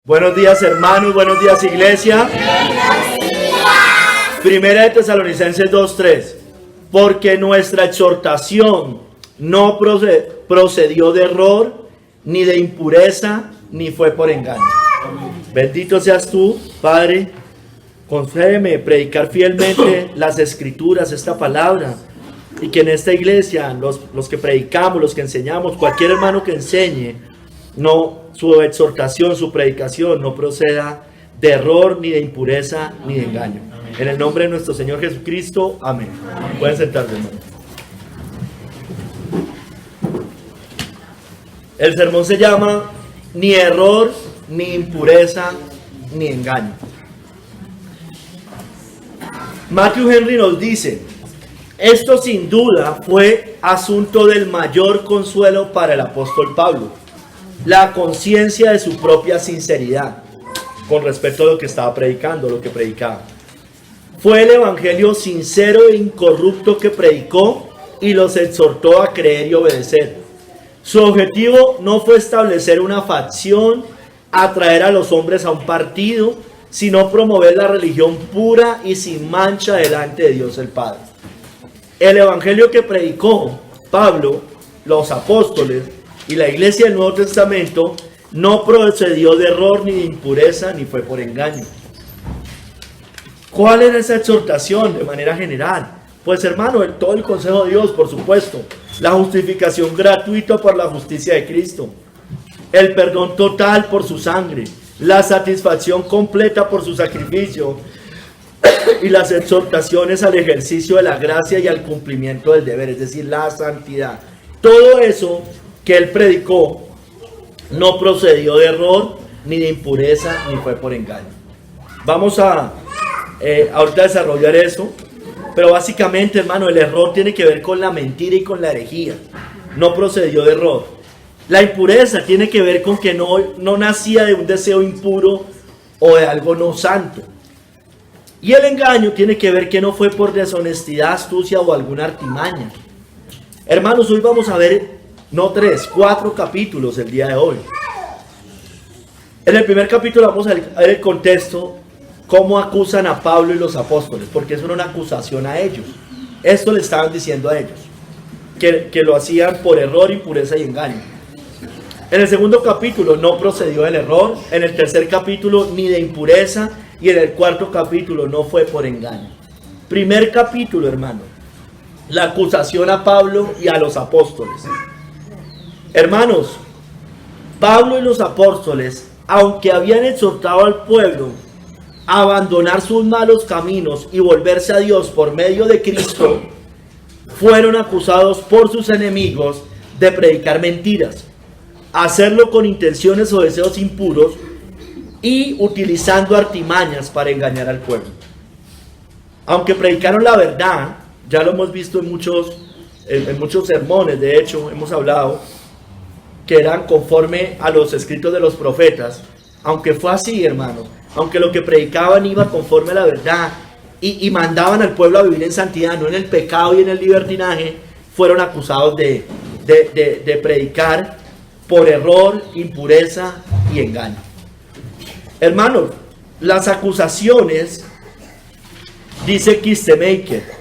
Buenos días, hermanos, buenos días, iglesia. Primera de Tesalonicenses 2:3. Porque nuestra exhortación no procedió de error, ni de impureza, ni fue por engaño. Bendito seas tú, Padre. Concédeme predicar fielmente las escrituras, esta palabra, y que en esta iglesia, los que predicamos, los que enseñamos, cualquier hermano que enseñe, su exhortación, su predicación no proceda de error, ni de impureza, ni de engaño. En el nombre de nuestro Señor Jesucristo, amén. Pueden sentarse, hermano. El sermón se llama ni error, ni impureza, ni engaño. Matthew Henry nos dice: esto sin duda fue asunto del mayor consuelo para el apóstol Pablo, la conciencia de su propia sinceridad con respecto a lo que estaba predicando, lo que predicaba. Fue el evangelio sincero e incorrupto que predicó y los exhortó a creer y obedecer. Su objetivo no fue establecer una facción, atraer a los hombres a un partido, sino promover la religión pura y sin mancha delante de Dios el Padre. El evangelio que predicó Pablo, los apóstoles y la iglesia del Nuevo Testamento no procedió de error, ni de impureza, ni fue por engaño. ¿Cuál era esa exhortación de manera general? Pues, hermano, todo el consejo de Dios, por supuesto. La justificación gratuita por la justicia de Cristo. El perdón total por su sangre. La satisfacción completa por su sacrificio. Y las exhortaciones al ejercicio de la gracia y al cumplimiento del deber, es decir, la santidad. Todo eso que él predicó no procedió de error, ni de impureza, ni fue por engaño. Vamos a ahorita desarrollar eso, pero básicamente, hermano, el error tiene que ver con la mentira y con la herejía. No procedió de error. La impureza tiene que ver con que no nacía de un deseo impuro o de algo no santo. Y el engaño tiene que ver que no fue por deshonestidad, astucia o alguna artimaña. Hermanos, hoy vamos a ver no 3, 4 capítulos el día de hoy. En el primer capítulo vamos a ver el contexto, cómo acusan a Pablo y los apóstoles, porque eso era una acusación a ellos. Esto le estaban diciendo a ellos, que lo hacían por error, impureza y engaño. En el segundo capítulo no procedió del error, en el tercer capítulo ni de impureza, y en el cuarto capítulo no fue por engaño. Primer capítulo, hermano, la acusación a Pablo y a los apóstoles. Hermanos, Pablo y los apóstoles, aunque habían exhortado al pueblo a abandonar sus malos caminos y volverse a Dios por medio de Cristo, fueron acusados por sus enemigos de predicar mentiras, hacerlo con intenciones o deseos impuros y utilizando artimañas para engañar al pueblo. Aunque predicaron la verdad, ya lo hemos visto en muchos sermones, de hecho hemos hablado que eran conforme a los escritos de los profetas, aunque fue así, hermanos, aunque lo que predicaban iba conforme a la verdad y mandaban al pueblo a vivir en santidad, no en el pecado y en el libertinaje, fueron acusados de predicar por error, impureza y engaño. Hermanos, las acusaciones, dice Kistemaker,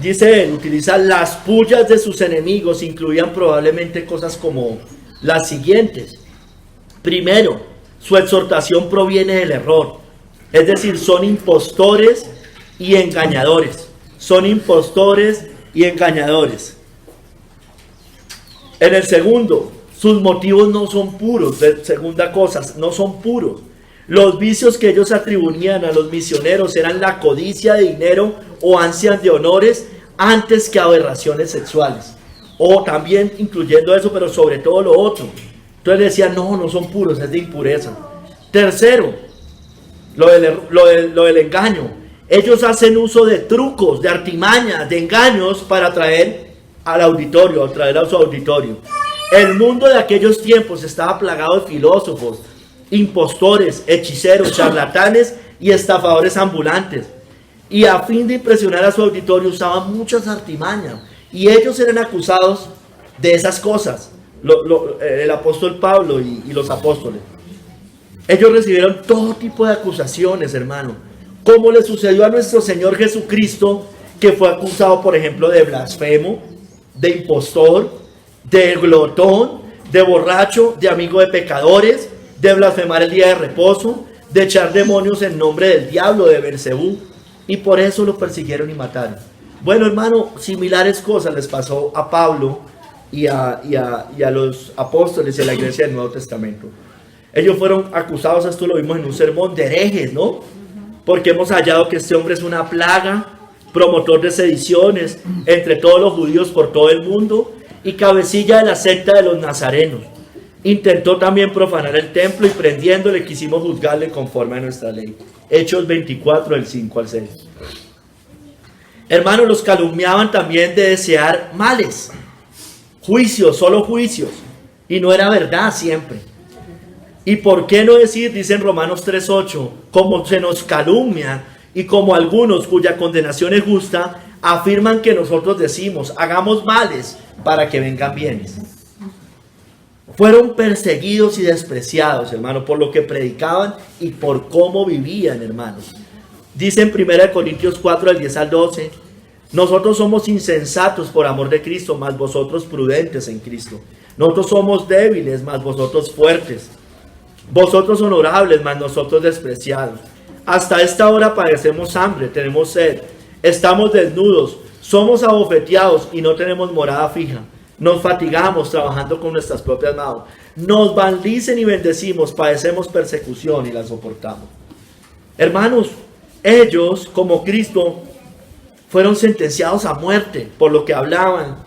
dice él, utiliza las pullas de sus enemigos, incluían probablemente cosas como las siguientes. Primero, su exhortación proviene del error, es decir, son impostores y engañadores. Son impostores y engañadores. En el segundo, sus motivos no son puros. Segunda cosa, no son puros. Los vicios que ellos atribuían a los misioneros eran la codicia de dinero o ansias de honores antes que aberraciones sexuales. O también incluyendo eso, pero sobre todo lo otro. Entonces decían, no son puros, es de impureza. Tercero, lo del engaño. Ellos hacen uso de trucos, de artimañas, de engaños para atraer al auditorio, atraer a su auditorio. El mundo de aquellos tiempos estaba plagado de filósofos, impostores, hechiceros, charlatanes y estafadores ambulantes. Y a fin de impresionar a su auditorio usaban muchas artimañas. Y ellos eran acusados de esas cosas, el apóstol Pablo y los apóstoles. Ellos recibieron todo tipo de acusaciones, hermano, como le sucedió a nuestro Señor Jesucristo, que fue acusado, por ejemplo, de blasfemo, de impostor, de glotón, de borracho, de amigo de pecadores, de blasfemar el día de reposo, de echar demonios en nombre del diablo, de Beelzebú, y por eso lo persiguieron y mataron. Bueno, hermano, similares cosas les pasó a Pablo y a los apóstoles de la iglesia del Nuevo Testamento. Ellos fueron acusados, esto lo vimos en un sermón, de herejes, ¿no? Porque hemos hallado que este hombre es una plaga, promotor de sediciones entre todos los judíos por todo el mundo y cabecilla de la secta de los nazarenos. Intentó también profanar el templo y prendiéndole quisimos juzgarle conforme a nuestra ley. Hechos 24, del 5 al 6. Hermanos, los calumniaban también de desear males, juicios, solo juicios, y no era verdad siempre. ¿Y por qué no decir, dice en Romanos 3:8, como se nos calumnia y como algunos cuya condenación es justa, afirman que nosotros decimos, hagamos males para que vengan bienes? Fueron perseguidos y despreciados, hermano, por lo que predicaban y por cómo vivían, hermanos. Dice en 1 Corintios 4, del 10 al 12, nosotros somos insensatos por amor de Cristo, mas vosotros prudentes en Cristo. Nosotros somos débiles, mas vosotros fuertes. Vosotros honorables, mas nosotros despreciados. Hasta esta hora padecemos hambre, tenemos sed, estamos desnudos, somos abofeteados y no tenemos morada fija. Nos fatigamos trabajando con nuestras propias manos. Nos maldicen y bendecimos, padecemos persecución y la soportamos. Hermanos, ellos, como Cristo, fueron sentenciados a muerte por lo que hablaban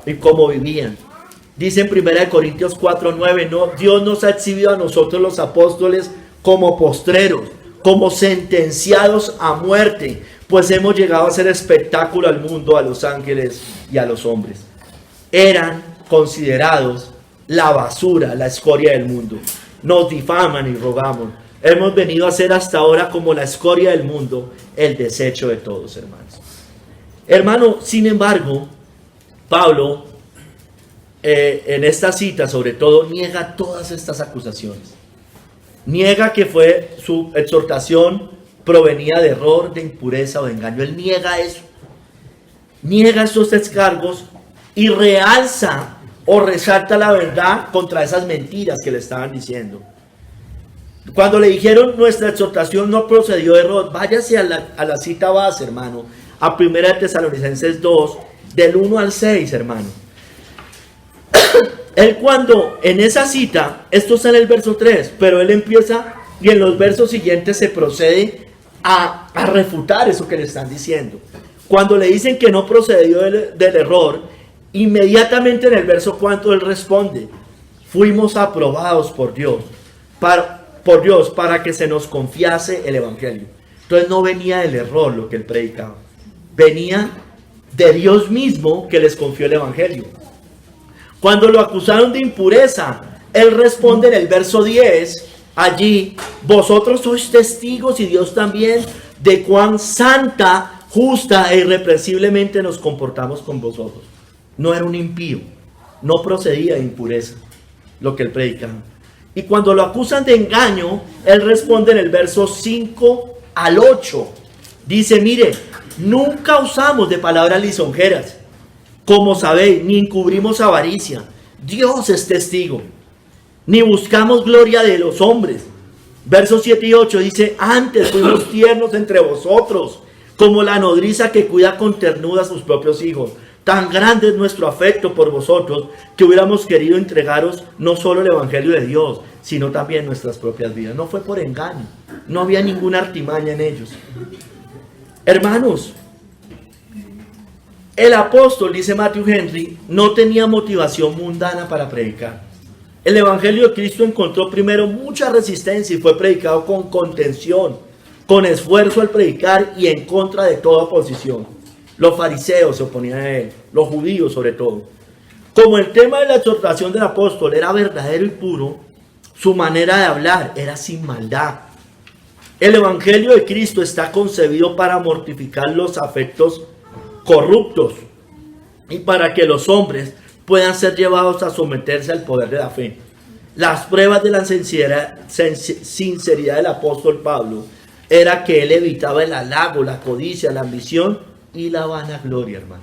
y cómo vivían. Dice en 1 Corintios 4:9, no, Dios nos ha exhibido a nosotros los apóstoles como postreros, como sentenciados a muerte, pues hemos llegado a ser espectáculo al mundo, a los ángeles y a los hombres. Eran considerados la basura, la escoria del mundo. Nos difaman y rogamos. Hemos venido a ser hasta ahora como la escoria del mundo, el desecho de todos, hermanos. Hermano, sin embargo, Pablo, en esta cita sobre todo, niega todas estas acusaciones. Niega que su exhortación provenía de error, de impureza o de engaño. Él niega eso. Niega estos descargos y realza o resalta la verdad contra esas mentiras que le estaban diciendo. Cuando le dijeron nuestra exhortación no procedió de error, váyase a la cita base, hermano, a 1 Tesalonicenses 2, del 1 al 6, hermano. Él cuando en esa cita, esto está en el verso 3, pero él empieza y en los versos siguientes se procede a refutar eso que le están diciendo. Cuando le dicen que no procedió del error, inmediatamente en el verso 4 él responde, fuimos aprobados por Dios para que se nos confiase el evangelio. Entonces no venía del error lo que él predicaba, venía de Dios mismo que les confió el evangelio. Cuando lo acusaron de impureza, él responde en el verso 10, allí, vosotros sois testigos y Dios también de cuán santa, justa e irreprensiblemente nos comportamos con vosotros. No era un impío, no procedía de impureza lo que él predicaba. Y cuando lo acusan de engaño, él responde en el verso 5 al 8. Dice, mire, nunca usamos de palabras lisonjeras, como sabéis, ni encubrimos avaricia. Dios es testigo. Ni buscamos gloria de los hombres. Versos 7 y 8 dice, antes fuimos tiernos entre vosotros, como la nodriza que cuida con ternura a sus propios hijos. Tan grande es nuestro afecto por vosotros, que hubiéramos querido entregaros no solo el evangelio de Dios, sino también nuestras propias vidas. No fue por engaño, no había ninguna artimaña en ellos. Hermanos, el apóstol, dice Matthew Henry, no tenía motivación mundana para predicar. El evangelio de Cristo encontró primero mucha resistencia y fue predicado con contención, con esfuerzo al predicar y en contra de toda oposición. Los fariseos se oponían a él, los judíos sobre todo. Como el tema de la exhortación del apóstol era verdadero y puro, su manera de hablar era sin maldad. El evangelio de Cristo está concebido para mortificar los afectos corruptos y para que los hombres puedan ser llevados a someterse al poder de la fe. Las pruebas de la sinceridad del apóstol Pablo era que él evitaba el halago, la codicia, la ambición y la vanagloria, hermano.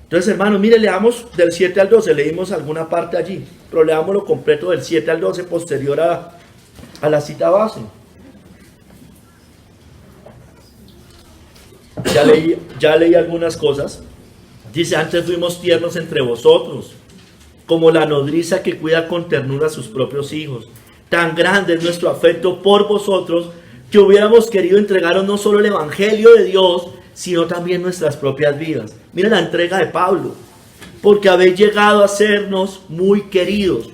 Entonces, hermano, mire, leamos del 7 al 12, leímos alguna parte allí, pero leamos lo completo del 7 al 12 posterior a la cita base. Ya leí algunas cosas. Dice, antes fuimos tiernos entre vosotros, como la nodriza que cuida con ternura a sus propios hijos. Tan grande es nuestro afecto por vosotros, que hubiéramos querido entregaros no solo el evangelio de Dios, sino también nuestras propias vidas. Miren la entrega de Pablo. Porque habéis llegado a sernos muy queridos.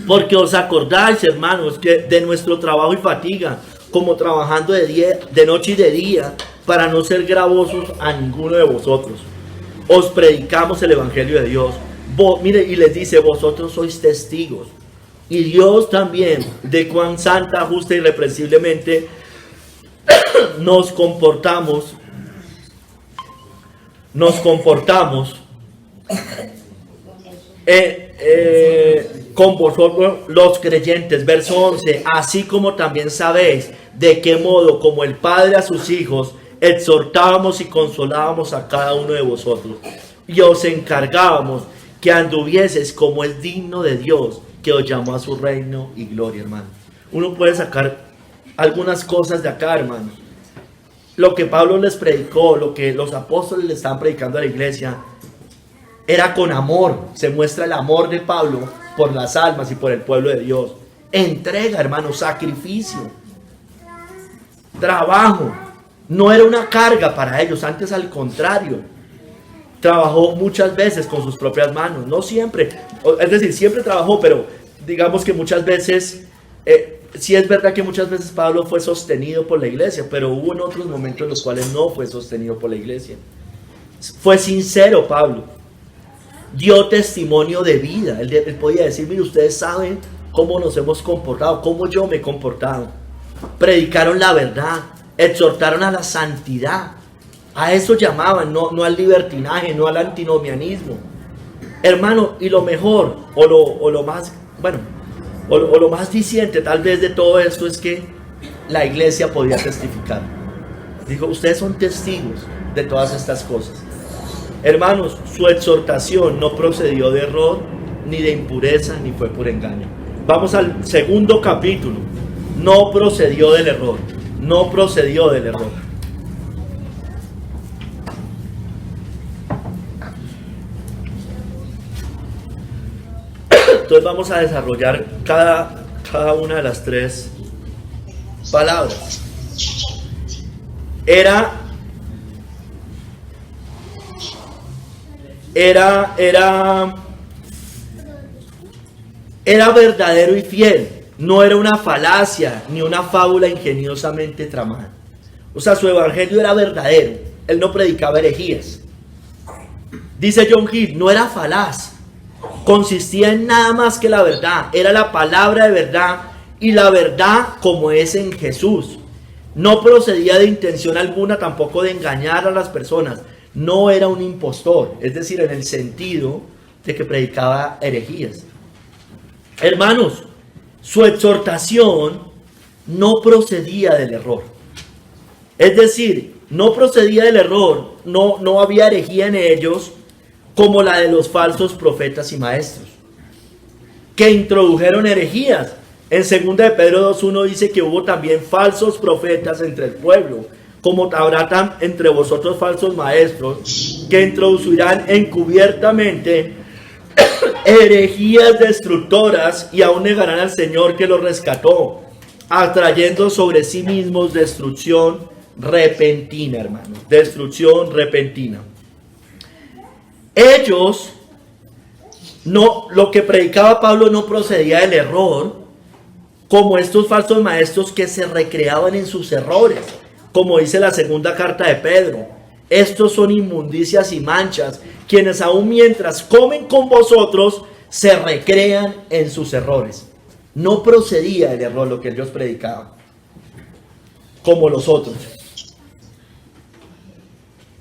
Porque os acordáis, hermanos, que de nuestro trabajo y fatiga, como trabajando de noche y de día, para no ser gravosos a ninguno de vosotros. Os predicamos el evangelio de Dios. Mire, y les dice, vosotros sois testigos. Y Dios también, de cuán santa, justa y irreprensiblemente nos comportamos con vosotros los creyentes. Verso 11, así como también sabéis de qué modo, como el Padre a sus hijos, exhortábamos y consolábamos a cada uno de vosotros, y os encargábamos que anduvieses como es digno de Dios, que os llamó a su reino y gloria, hermano. Uno puede sacar algunas cosas de acá, hermano. Lo que Pablo les predicó, lo que los apóstoles le estaban predicando a la iglesia, era con amor. Se muestra el amor de Pablo por las almas y por el pueblo de Dios. Entrega, hermano, sacrificio, trabajo. No era una carga para ellos, antes al contrario. Trabajó muchas veces con sus propias manos, no siempre, es decir, siempre trabajó, pero digamos que muchas veces, sí es verdad que muchas veces Pablo fue sostenido por la iglesia, pero hubo en otros momentos en los cuales no fue sostenido por la iglesia. Fue sincero Pablo, dio testimonio de vida, él podía decir, mire, ustedes saben cómo nos hemos comportado, cómo yo me he comportado. Predicaron la verdad, exhortaron a la santidad. A eso llamaban, no al libertinaje, no al antinomianismo. Hermano, y lo mejor, o lo más diciente tal vez de todo esto es que la iglesia podía testificar. Dijo, ustedes son testigos de todas estas cosas. Hermanos, su exhortación no procedió de error, ni de impureza, ni fue por engaño. Vamos al segundo capítulo. No procedió del error. No procedió del error. Entonces vamos a desarrollar cada una de las tres palabras. Era verdadero y fiel. No era una falacia ni una fábula ingeniosamente tramada. O sea, su evangelio era verdadero. Él no predicaba herejías. Dice John Hill, no era falaz. Consistía en nada más que la verdad. Era la palabra de verdad y la verdad como es en Jesús. No procedía de intención alguna tampoco de engañar a las personas. No era un impostor, es decir, en el sentido de que predicaba herejías. Hermanos, su exhortación no procedía del error. Es decir, no procedía del error, no había herejía en ellos, como la de los falsos profetas y maestros, que introdujeron herejías. En 2 de Pedro 2:1 dice que hubo también falsos profetas entre el pueblo, como habrá entre vosotros falsos maestros, que introducirán encubiertamente herejías destructoras y aún negarán al Señor que los rescató, atrayendo sobre sí mismos destrucción repentina, hermanos, destrucción repentina. Ellos, lo que predicaba Pablo no procedía del error, como estos falsos maestros que se recreaban en sus errores, como dice la segunda carta de Pedro. Estos son inmundicias y manchas, quienes aún mientras comen con vosotros, se recrean en sus errores. No procedía del error lo que ellos predicaban, como los otros,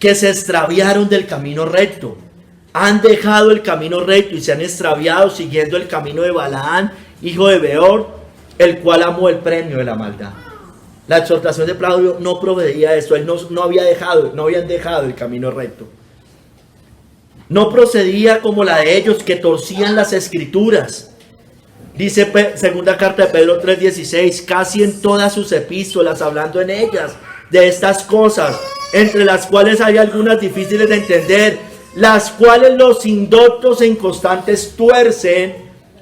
que se extraviaron del camino recto. Han dejado el camino recto y se han extraviado siguiendo el camino de Balaán, hijo de Beor, el cual amó el premio de la maldad. La exhortación de Pablo no proveía de esto. Él no habían dejado el camino recto. No procedía como la de ellos que torcían las escrituras. Dice segunda carta de Pedro 3:16, casi en todas sus epístolas, hablando en ellas de estas cosas, entre las cuales hay algunas difíciles de entender, las cuales los indoctos e inconstantes tuercen,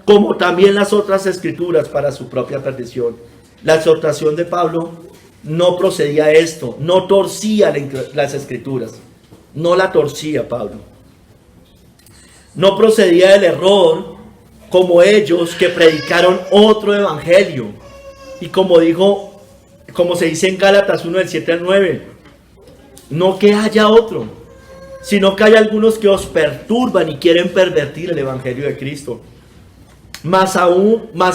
como también las otras escrituras para su propia perdición. La exhortación de Pablo no procedía a esto, no torcía las escrituras, no la torcía Pablo. No procedía del error como ellos que predicaron otro evangelio. Y como se dice en Gálatas 1 del 7 al 9, no que haya otro, sino que hay algunos que os perturban y quieren pervertir el evangelio de Cristo. Mas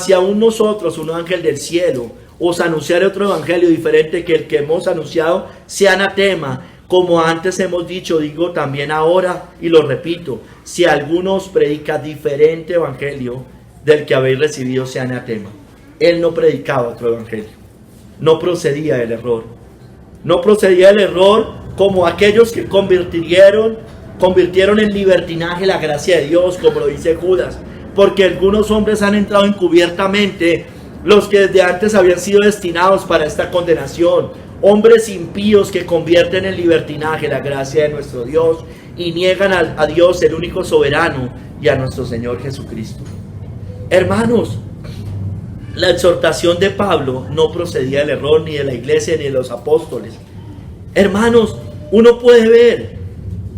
si aún nosotros, un ángel del cielo, os anunciare otro evangelio diferente que el que hemos anunciado, sea anatema. Como antes hemos dicho, digo también ahora y lo repito, si alguno os predica diferente evangelio del que habéis recibido, sea anatema. Él no predicaba otro evangelio, no procedía del error. No procedía del error como aquellos que convirtieron en libertinaje la gracia de Dios, como lo dice Judas. Porque algunos hombres han entrado encubiertamente, los que desde antes habían sido destinados para esta condenación. Hombres impíos que convierten en libertinaje la gracia de nuestro Dios y niegan a Dios, el único soberano, y a nuestro Señor Jesucristo. Hermanos, la exhortación de Pablo no procedía del error ni de la iglesia ni de los apóstoles. Hermanos, uno puede ver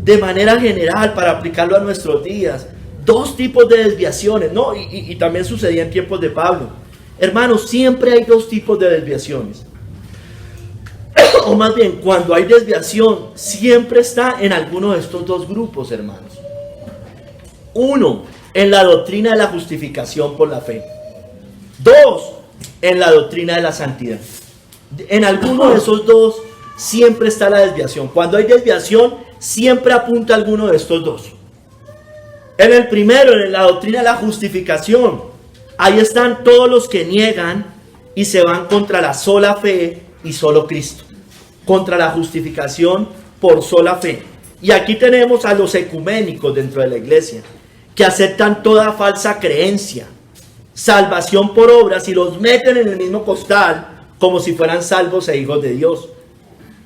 de manera general, para aplicarlo a nuestros días, dos tipos de desviaciones, ¿no? Y también sucedía en tiempos de Pablo. Hermanos, siempre hay dos tipos de desviaciones. O más bien, cuando hay desviación, siempre está en alguno de estos dos grupos, hermanos. Uno, en la doctrina de la justificación por la fe. Dos, en la doctrina de la santidad. En alguno de esos dos siempre está la desviación. Cuando hay desviación, siempre apunta a alguno de estos dos. En el primero, en la doctrina de la justificación, ahí están todos los que niegan y se van contra la sola fe y solo Cristo. Contra la justificación por sola fe. Y aquí tenemos a los ecuménicos dentro de la iglesia, que aceptan toda falsa creencia, salvación por obras, y los meten en el mismo costal como si fueran salvos e hijos de Dios.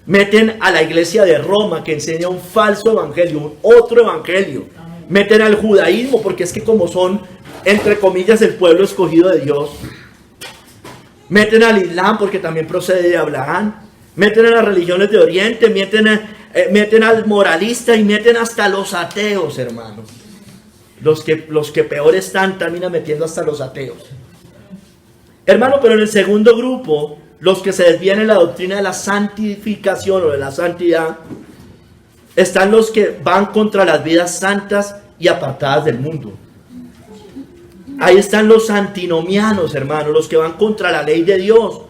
Meten a la iglesia de Roma, que enseña un falso evangelio, otro evangelio. Meten al judaísmo, porque es que como son, entre comillas, el pueblo escogido de Dios. Meten al islam, porque también procede de Abraham. Meten a las religiones de Oriente, meten al moralista y meten hasta los ateos, hermanos. Los que peor están, terminan metiendo hasta los ateos. Hermano, pero en el segundo grupo, los que se desvían en la doctrina de la santificación o de la santidad, están los que van contra las vidas santas y apartadas del mundo. Ahí están los antinomianos, hermanos, los que van contra la ley de Dios.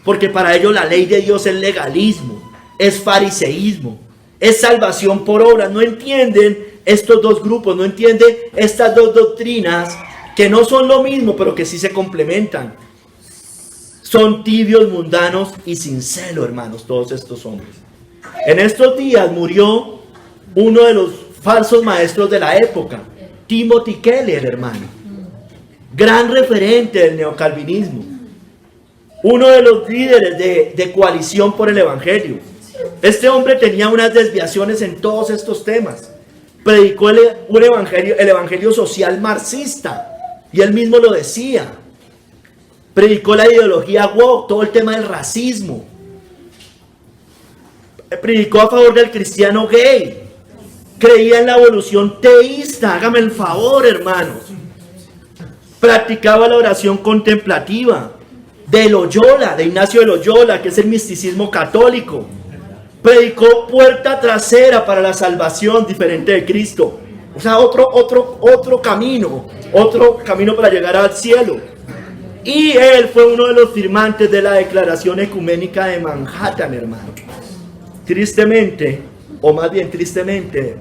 Porque para ellos la ley de Dios es legalismo, es fariseísmo, es salvación por obras. No entienden estos dos grupos, no entienden estas dos doctrinas que no son lo mismo, pero que sí se complementan. Son tibios, mundanos y sin celo, hermanos, todos estos hombres. En estos días murió uno de los falsos maestros de la época, Timothy Keller, hermano. Gran referente del neocalvinismo. Uno de los líderes de coalición por el evangelio. Este hombre tenía unas desviaciones en todos estos temas. Predicó el evangelio social marxista, y él mismo lo decía. Predicó la ideología woke, todo el tema del racismo. Predicó a favor del cristiano gay. Creía en la evolución teísta, hágame el favor, hermanos. Practicaba la oración contemplativa. De Loyola, de Ignacio de Loyola, que es el misticismo católico. Predicó puerta trasera para la salvación diferente de Cristo. O sea, otro camino para llegar al cielo. Y él fue uno de los firmantes de la Declaración Ecuménica de Manhattan, hermano. Tristemente, o más bien tristemente,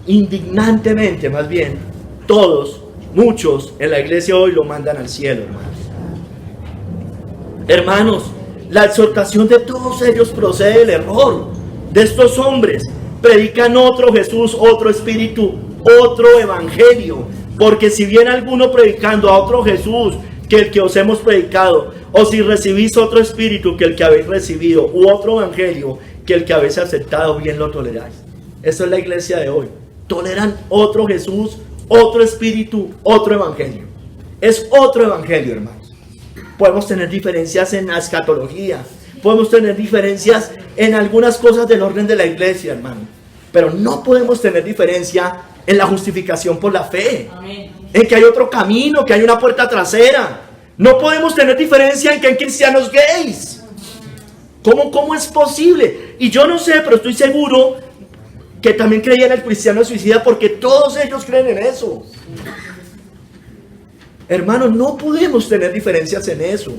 indignantemente, más bien, todos, muchos en la iglesia hoy lo mandan al cielo, hermanos. Hermanos, la exhortación de todos ellos procede del error de estos hombres. Predican otro Jesús, otro espíritu, otro evangelio. Porque si viene alguno predicando a otro Jesús que el que os hemos predicado, o si recibís otro espíritu que el que habéis recibido, u otro evangelio que el que habéis aceptado, bien lo toleráis. Eso es la iglesia de hoy. Toleran otro Jesús, otro espíritu, otro evangelio. Es otro evangelio, hermanos. Podemos tener diferencias en la escatología, podemos tener diferencias en algunas cosas del orden de la iglesia, hermano, pero no podemos tener diferencia en la justificación por la fe. Amén. En que hay otro camino, que hay una puerta trasera. No podemos tener diferencia en que hay cristianos gays. ¿Cómo es posible? Y yo no sé, pero estoy seguro que también creían en el cristiano suicida, porque todos ellos creen en eso. Hermanos, no podemos tener diferencias en eso.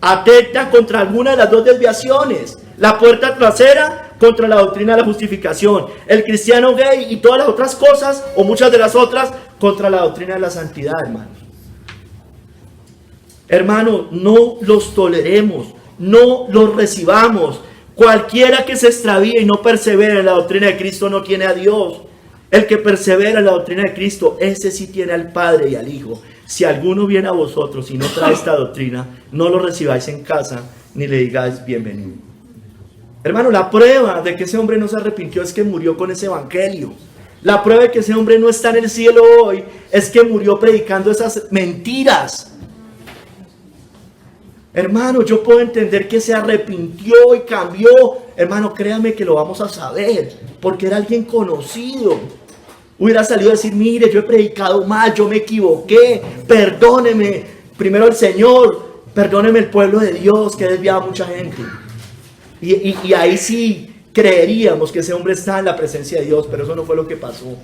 Atenta contra alguna de las dos desviaciones. La puerta trasera contra la doctrina de la justificación. El cristiano gay y todas las otras cosas, o muchas de las otras, contra la doctrina de la santidad, hermanos. Hermanos, no los toleremos, no los recibamos. Cualquiera que se extravíe y no persevere en la doctrina de Cristo no tiene a Dios. El que persevera en la doctrina de Cristo, ese sí tiene al Padre y al Hijo. Si alguno viene a vosotros y no trae esta doctrina, no lo recibáis en casa, ni le digáis bienvenido. Hermano, la prueba de que ese hombre no se arrepintió es que murió con ese evangelio. La prueba de que ese hombre no está en el cielo hoy es que murió predicando esas mentiras. Hermano, yo puedo entender que se arrepintió y cambió. Hermano, créame que lo vamos a saber, porque era alguien conocido. Hubiera salido a decir, mire, yo he predicado mal, yo me equivoqué, perdóneme. Primero el Señor, perdóneme el pueblo de Dios que ha desviado a mucha gente. Y ahí sí creeríamos que ese hombre está en la presencia de Dios, pero eso no fue lo que pasó.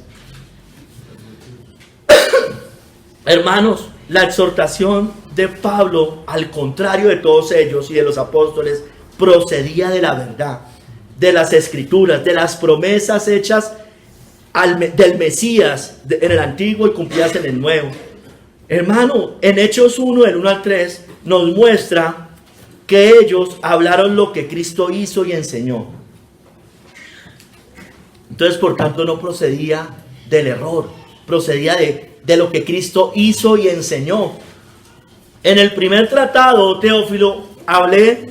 Hermanos, la exhortación de Pablo, al contrario de todos ellos y de los apóstoles, procedía de la verdad, de las escrituras, de las promesas hechas del Mesías en el antiguo y cumplidas en el nuevo. Hermano, en Hechos 1, del 1 al 3, nos muestra que ellos hablaron lo que Cristo hizo y enseñó. Entonces, por tanto, no procedía del error, procedía de lo que Cristo hizo y enseñó. En el primer tratado, Teófilo, hablé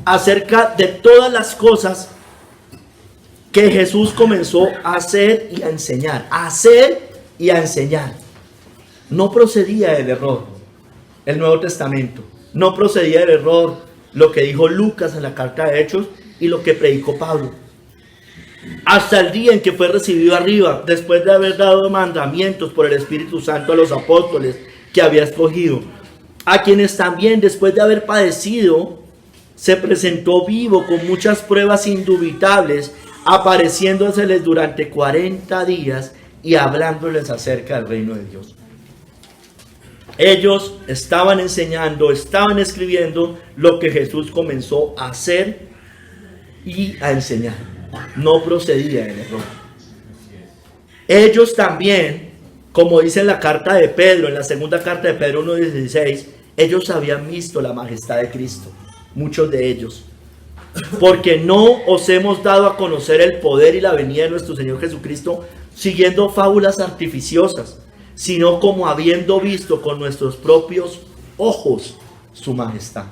acerca de todas las cosas que Jesús comenzó a hacer y a enseñar. A hacer y a enseñar. No procedía del error el Nuevo Testamento. No procedía del error lo que dijo Lucas en la carta de Hechos y lo que predicó Pablo. Hasta el día en que fue recibido arriba, después de haber dado mandamientos por el Espíritu Santo a los apóstoles que había escogido, a quienes también después de haber padecido, se presentó vivo con muchas pruebas indubitables, apareciéndoseles durante 40 días y hablándoles acerca del reino de Dios. Ellos estaban enseñando, estaban escribiendo lo que Jesús comenzó a hacer y a enseñar. No procedía del error. Ellos también, como dice en la carta de Pedro, en la segunda carta de Pedro 1:16, ellos habían visto la majestad de Cristo, muchos de ellos. Porque no os hemos dado a conocer el poder y la venida de nuestro Señor Jesucristo siguiendo fábulas artificiosas, sino como habiendo visto con nuestros propios ojos su majestad.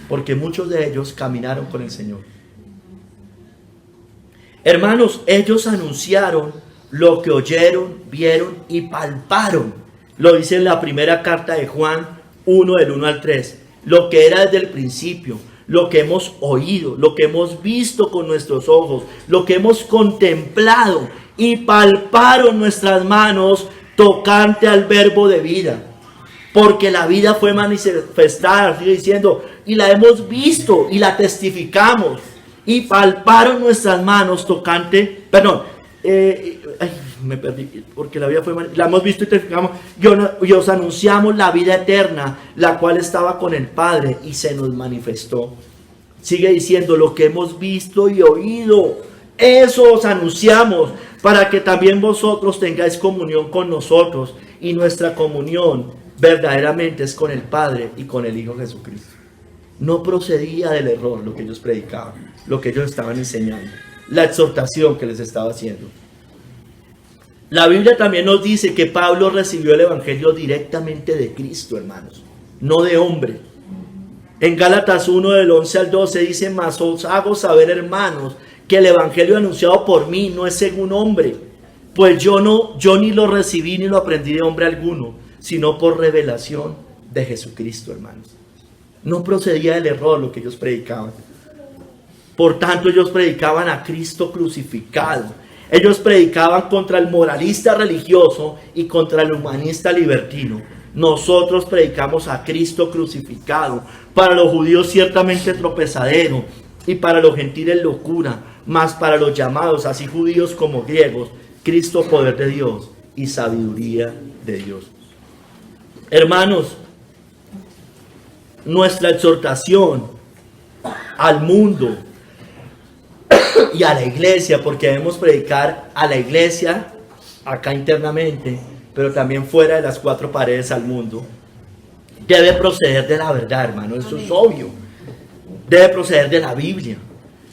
Porque muchos de ellos caminaron con el Señor. Hermanos, ellos anunciaron lo que oyeron, vieron y palparon. Lo dice en la primera carta de Juan 1, del 1 al 3. Lo que era desde el principio, lo que hemos oído, lo que hemos visto con nuestros ojos, lo que hemos contemplado y palparon nuestras manos tocante al verbo de vida. Porque la vida fue manifestada, sigue diciendo, y la hemos visto y la testificamos. Y palparon nuestras manos tocante, me perdí, porque la vida fue, la hemos visto y testificamos, y os anunciamos la vida eterna, la cual estaba con el Padre y se nos manifestó. Sigue diciendo, lo que hemos visto y oído, Eso os anunciamos, para que también vosotros tengáis comunión con nosotros, y nuestra comunión verdaderamente es con el Padre y con el Hijo Jesucristo. No procedía del error lo que ellos predicaban, lo que ellos estaban enseñando, la exhortación que les estaba haciendo. La Biblia también nos dice que Pablo recibió el Evangelio directamente de Cristo, hermanos, no de hombre. En Gálatas 1 del 11 al 12 dice: mas os hago saber, hermanos, que el Evangelio anunciado por mí no es según hombre, pues yo ni lo recibí ni lo aprendí de hombre alguno, sino por revelación de Jesucristo, hermanos. No procedía del error lo que ellos predicaban. Por tanto, ellos predicaban a Cristo crucificado. Ellos predicaban contra el moralista religioso y contra el humanista libertino. Nosotros predicamos a Cristo crucificado. Para los judíos ciertamente tropezadero, y para los gentiles locura, mas para los llamados, así judíos como griegos, Cristo poder de Dios y sabiduría de Dios. Hermanos, nuestra exhortación al mundo y a la iglesia, porque debemos predicar a la iglesia acá internamente, pero también fuera de las cuatro paredes al mundo, debe proceder de la verdad, hermano. Eso es obvio. Debe proceder de la Biblia,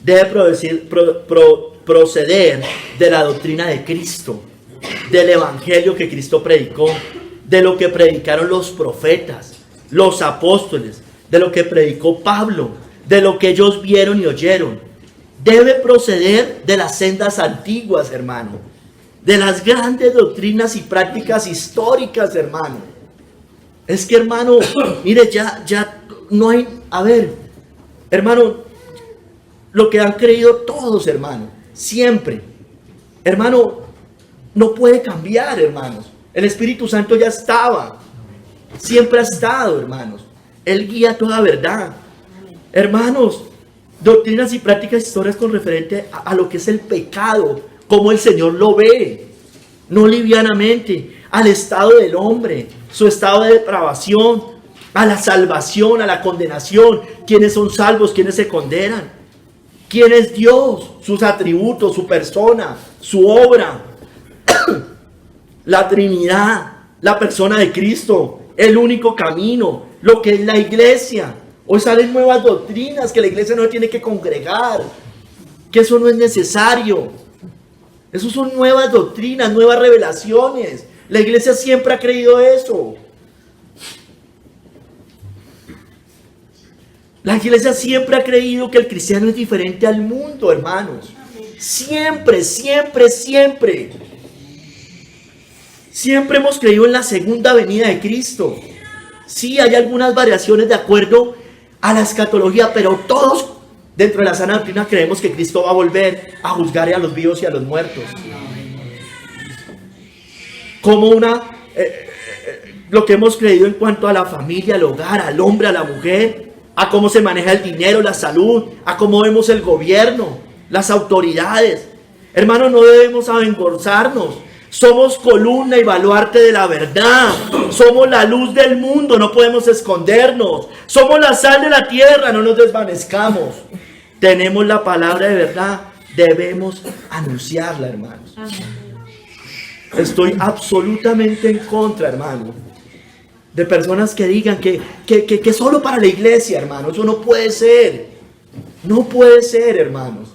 debe proceder de la doctrina de Cristo, del evangelio que Cristo predicó, de lo que predicaron los profetas, los apóstoles, de lo que predicó Pablo, de lo que ellos vieron y oyeron. Debe proceder de las sendas antiguas, hermano, de las grandes doctrinas y prácticas históricas, hermano. Es que, hermano, mire, ya no hay, a ver, hermano, lo que han creído todos, hermano, siempre, hermano, no puede cambiar, hermanos. El Espíritu Santo ya estaba, siempre ha estado, hermanos. Él guía toda verdad. Hermanos, doctrinas y prácticas históricas con referente a lo que es el pecado, como el Señor lo ve, no livianamente, al estado del hombre, su estado de depravación, a la salvación, a la condenación, quiénes son salvos, quiénes se condenan, quién es Dios, sus atributos, su persona, su obra, la Trinidad, la persona de Cristo, el único camino, lo que es la iglesia. Hoy salen nuevas doctrinas, que la iglesia no tiene que congregar, que eso no es necesario. Eso son nuevas doctrinas, nuevas revelaciones. La iglesia siempre ha creído eso. La iglesia siempre ha creído que el cristiano es diferente al mundo, hermanos. Siempre, siempre, siempre. Siempre hemos creído en la segunda venida de Cristo. Sí, hay algunas variaciones de acuerdo a la escatología, pero todos dentro de la sana doctrina creemos que Cristo va a volver a juzgar a los vivos y a los muertos. Como lo que hemos creído en cuanto a la familia, al hogar, al hombre, a la mujer, a cómo se maneja el dinero, la salud, a cómo vemos el gobierno, las autoridades. Hermanos, no debemos avergonzarnos. Somos columna y baluarte de la verdad. Somos la luz del mundo, no podemos escondernos. Somos la sal de la tierra, no nos desvanezcamos. Tenemos la palabra de verdad, debemos anunciarla, hermanos. Estoy absolutamente en contra, hermano, de personas que digan que solo para la iglesia, hermano. Eso no puede ser. No puede ser, hermanos.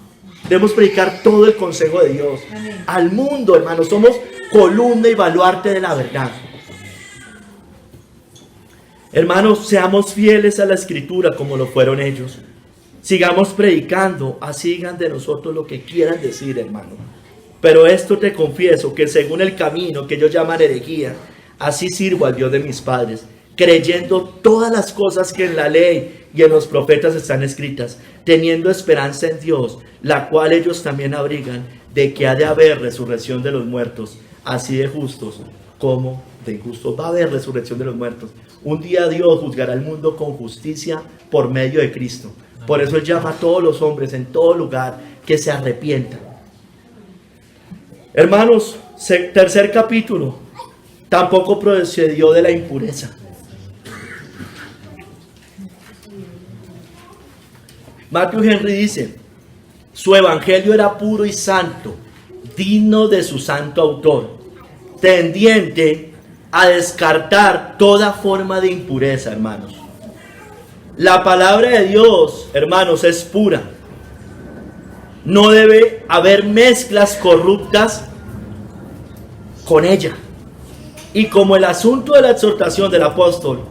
Debemos predicar todo el consejo de Dios al mundo, hermanos. Somos columna y baluarte de la verdad. Hermanos, seamos fieles a la Escritura como lo fueron ellos. Sigamos predicando, así digan de nosotros lo que quieran decir, hermano. Pero esto te confieso, que según el camino que ellos llaman herejía, así sirvo al Dios de mis padres, creyendo todas las cosas que en la ley y en los profetas están escritas, teniendo esperanza en Dios, la cual ellos también abrigan, de que ha de haber resurrección de los muertos, así de justos como de injustos. Va a haber resurrección de los muertos. Un día Dios juzgará al mundo con justicia por medio de Cristo. Por eso Él llama a todos los hombres en todo lugar que se arrepientan. Hermanos, tercer capítulo, tampoco procedió de la impureza. Matthew Henry dice: Su evangelio era puro y santo, digno de su santo autor, tendiente a descartar toda forma de impureza, hermanos. La palabra de Dios, hermanos, es pura. No debe haber mezclas corruptas con ella. Y como el asunto de la exhortación del apóstol,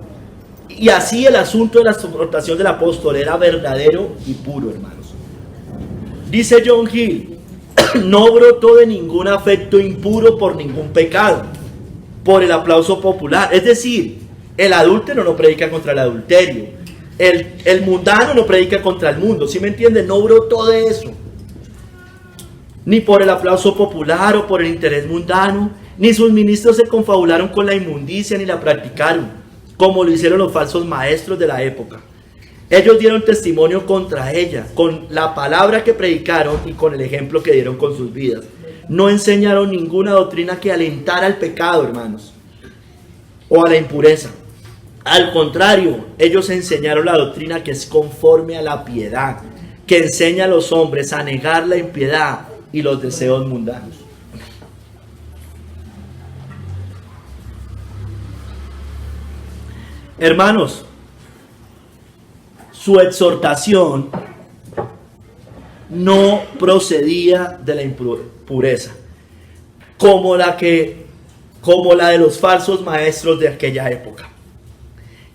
y así el asunto de la exhortación del apóstol era verdadero y puro, hermanos. Dice John Hill, no brotó de ningún afecto impuro por ningún pecado, por el aplauso popular. Es decir, el adúltero no predica contra el adulterio, el mundano no predica contra el mundo, ¿sí me entienden? No brotó de eso, ni por el aplauso popular o por el interés mundano, ni sus ministros se confabularon con la inmundicia ni la practicaron, como lo hicieron los falsos maestros de la época. Ellos dieron testimonio contra ella, con la palabra que predicaron y con el ejemplo que dieron con sus vidas. No enseñaron ninguna doctrina que alentara al pecado, hermanos, o a la impureza. Al contrario, ellos enseñaron la doctrina que es conforme a la piedad, que enseña a los hombres a negar la impiedad y los deseos mundanos. Hermanos, su exhortación no procedía de la impureza, como la de los falsos maestros de aquella época,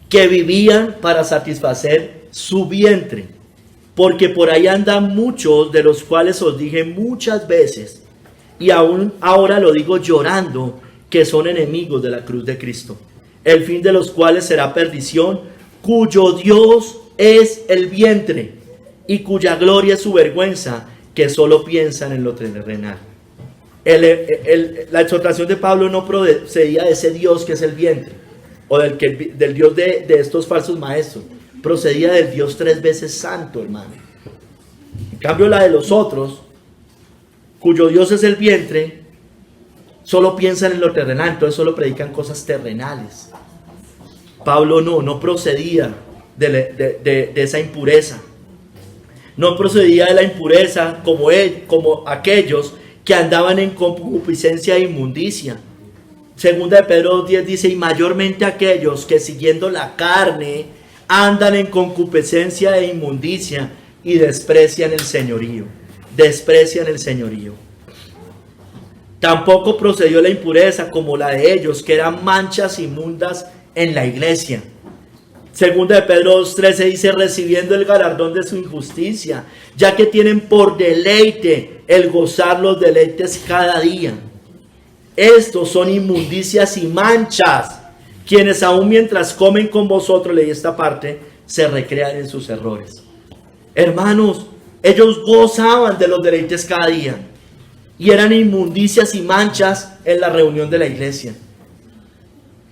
que vivían para satisfacer su vientre, porque por ahí andan muchos, de los cuales os dije muchas veces, y aún ahora lo digo llorando, que son enemigos de la cruz de Cristo, el fin de los cuales será perdición, cuyo Dios es el vientre, y cuya gloria es su vergüenza, que solo piensan en lo terrenal. La exhortación de Pablo no procedía de ese Dios que es el vientre, o del Dios de estos falsos maestros, procedía del Dios 3 veces santo, hermano. En cambio, la de los otros, cuyo Dios es el vientre, solo piensan en lo terrenal, entonces solo predican cosas terrenales. Pablo no procedía de esa impureza. No procedía de la impureza como aquellos que andaban en concupiscencia e inmundicia. Segunda de Pedro 10 dice, y mayormente aquellos que siguiendo la carne andan en concupiscencia e inmundicia y desprecian el señorío. Desprecian el señorío. Tampoco procedió la impureza como la de ellos, que eran manchas inmundas en la iglesia. Segunda de Pedro 2:13 dice, recibiendo el galardón de su injusticia, ya que tienen por deleite el gozar los deleites cada día. Estos son inmundicias y manchas, quienes aún mientras comen con vosotros, leí esta parte, se recrean en sus errores. Hermanos, ellos gozaban de los deleites cada día, y eran inmundicias y manchas en la reunión de la iglesia.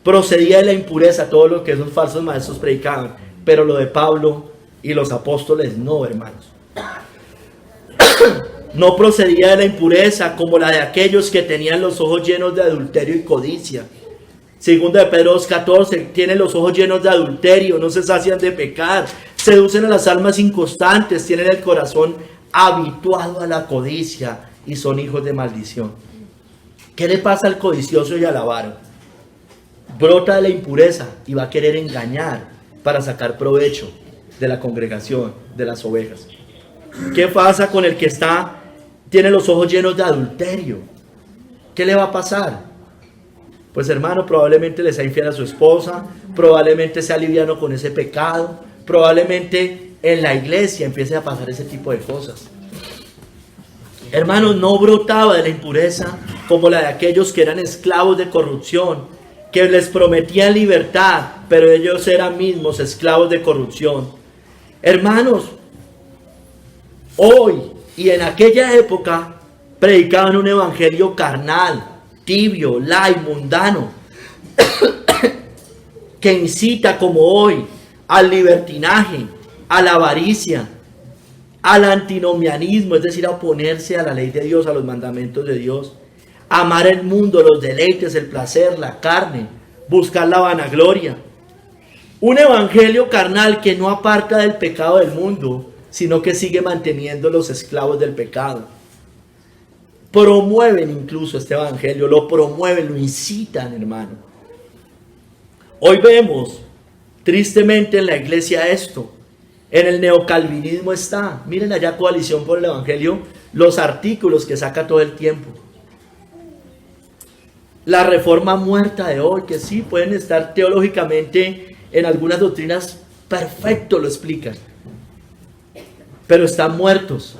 Procedía de la impureza todo lo que esos falsos maestros predicaban, pero lo de Pablo y los apóstoles no, hermanos. No procedía de la impureza como la de aquellos que tenían los ojos llenos de adulterio y codicia. Segunda de Pedro 2:14, tienen los ojos llenos de adulterio, no se sacian de pecar, seducen a las almas inconstantes, tienen el corazón habituado a la codicia y son hijos de maldición. ¿Qué le pasa al codicioso y al avaro? Brota de la impureza y va a querer engañar para sacar provecho de la congregación, de las ovejas. ¿Qué pasa con el que tiene los ojos llenos de adulterio? ¿Qué le va a pasar? Pues hermano, probablemente le sea infiel a su esposa, probablemente sea liviano con ese pecado, probablemente en la iglesia empiece a pasar ese tipo de cosas. Hermanos, no brotaba de la impureza como la de aquellos que eran esclavos de corrupción, que les prometían libertad, pero ellos eran mismos esclavos de corrupción. Hermanos, hoy y en aquella época predicaban un evangelio carnal, tibio, light, mundano, que incita como hoy al libertinaje, a la avaricia, al antinomianismo, es decir, a oponerse a la ley de Dios, a los mandamientos de Dios, a amar el mundo, los deleites, el placer, la carne, buscar la vanagloria. Un evangelio carnal que no aparta del pecado del mundo, sino que sigue manteniendo los esclavos del pecado. Promueven incluso este evangelio, lo promueven, lo incitan, hermano. Hoy vemos tristemente en la iglesia esto. En el neocalvinismo está. Miren allá, Coalición por el Evangelio, los artículos que saca todo el tiempo. La reforma muerta de hoy, que sí pueden estar teológicamente en algunas doctrinas, perfecto lo explican, pero están muertos.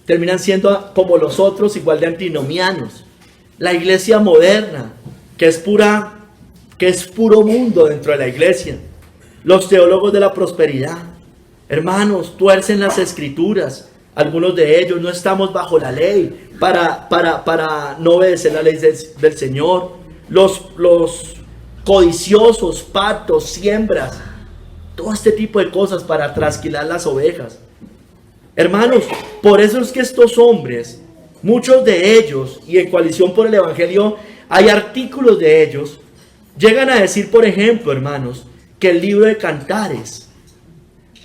Terminan siendo como los otros, igual de antinomianos. La iglesia moderna, que es puro mundo dentro de la iglesia. Los teólogos de la prosperidad, hermanos, tuercen las escrituras. Algunos de ellos no estamos bajo la ley para no obedecer la ley del Señor. Los codiciosos, pactos, siembras, todo este tipo de cosas para trasquilar las ovejas. Hermanos, por eso es que estos hombres, muchos de ellos, y en Coalición por el Evangelio hay artículos de ellos, llegan a decir, por ejemplo, hermanos, que el libro de Cantares,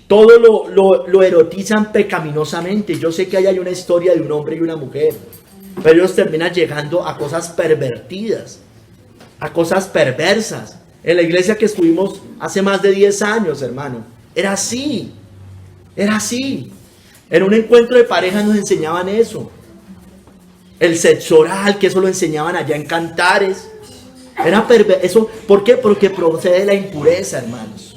todo lo erotizan pecaminosamente. Yo sé que ahí hay una historia de un hombre y una mujer, pero ellos terminan llegando a cosas pervertidas, a cosas perversas. En la iglesia que estuvimos hace más de 10 años, hermano, era así. En un encuentro de pareja nos enseñaban eso. El sexo oral, que eso lo enseñaban allá en Cantares. Era eso, ¿por qué? Porque procede de la impureza, hermanos.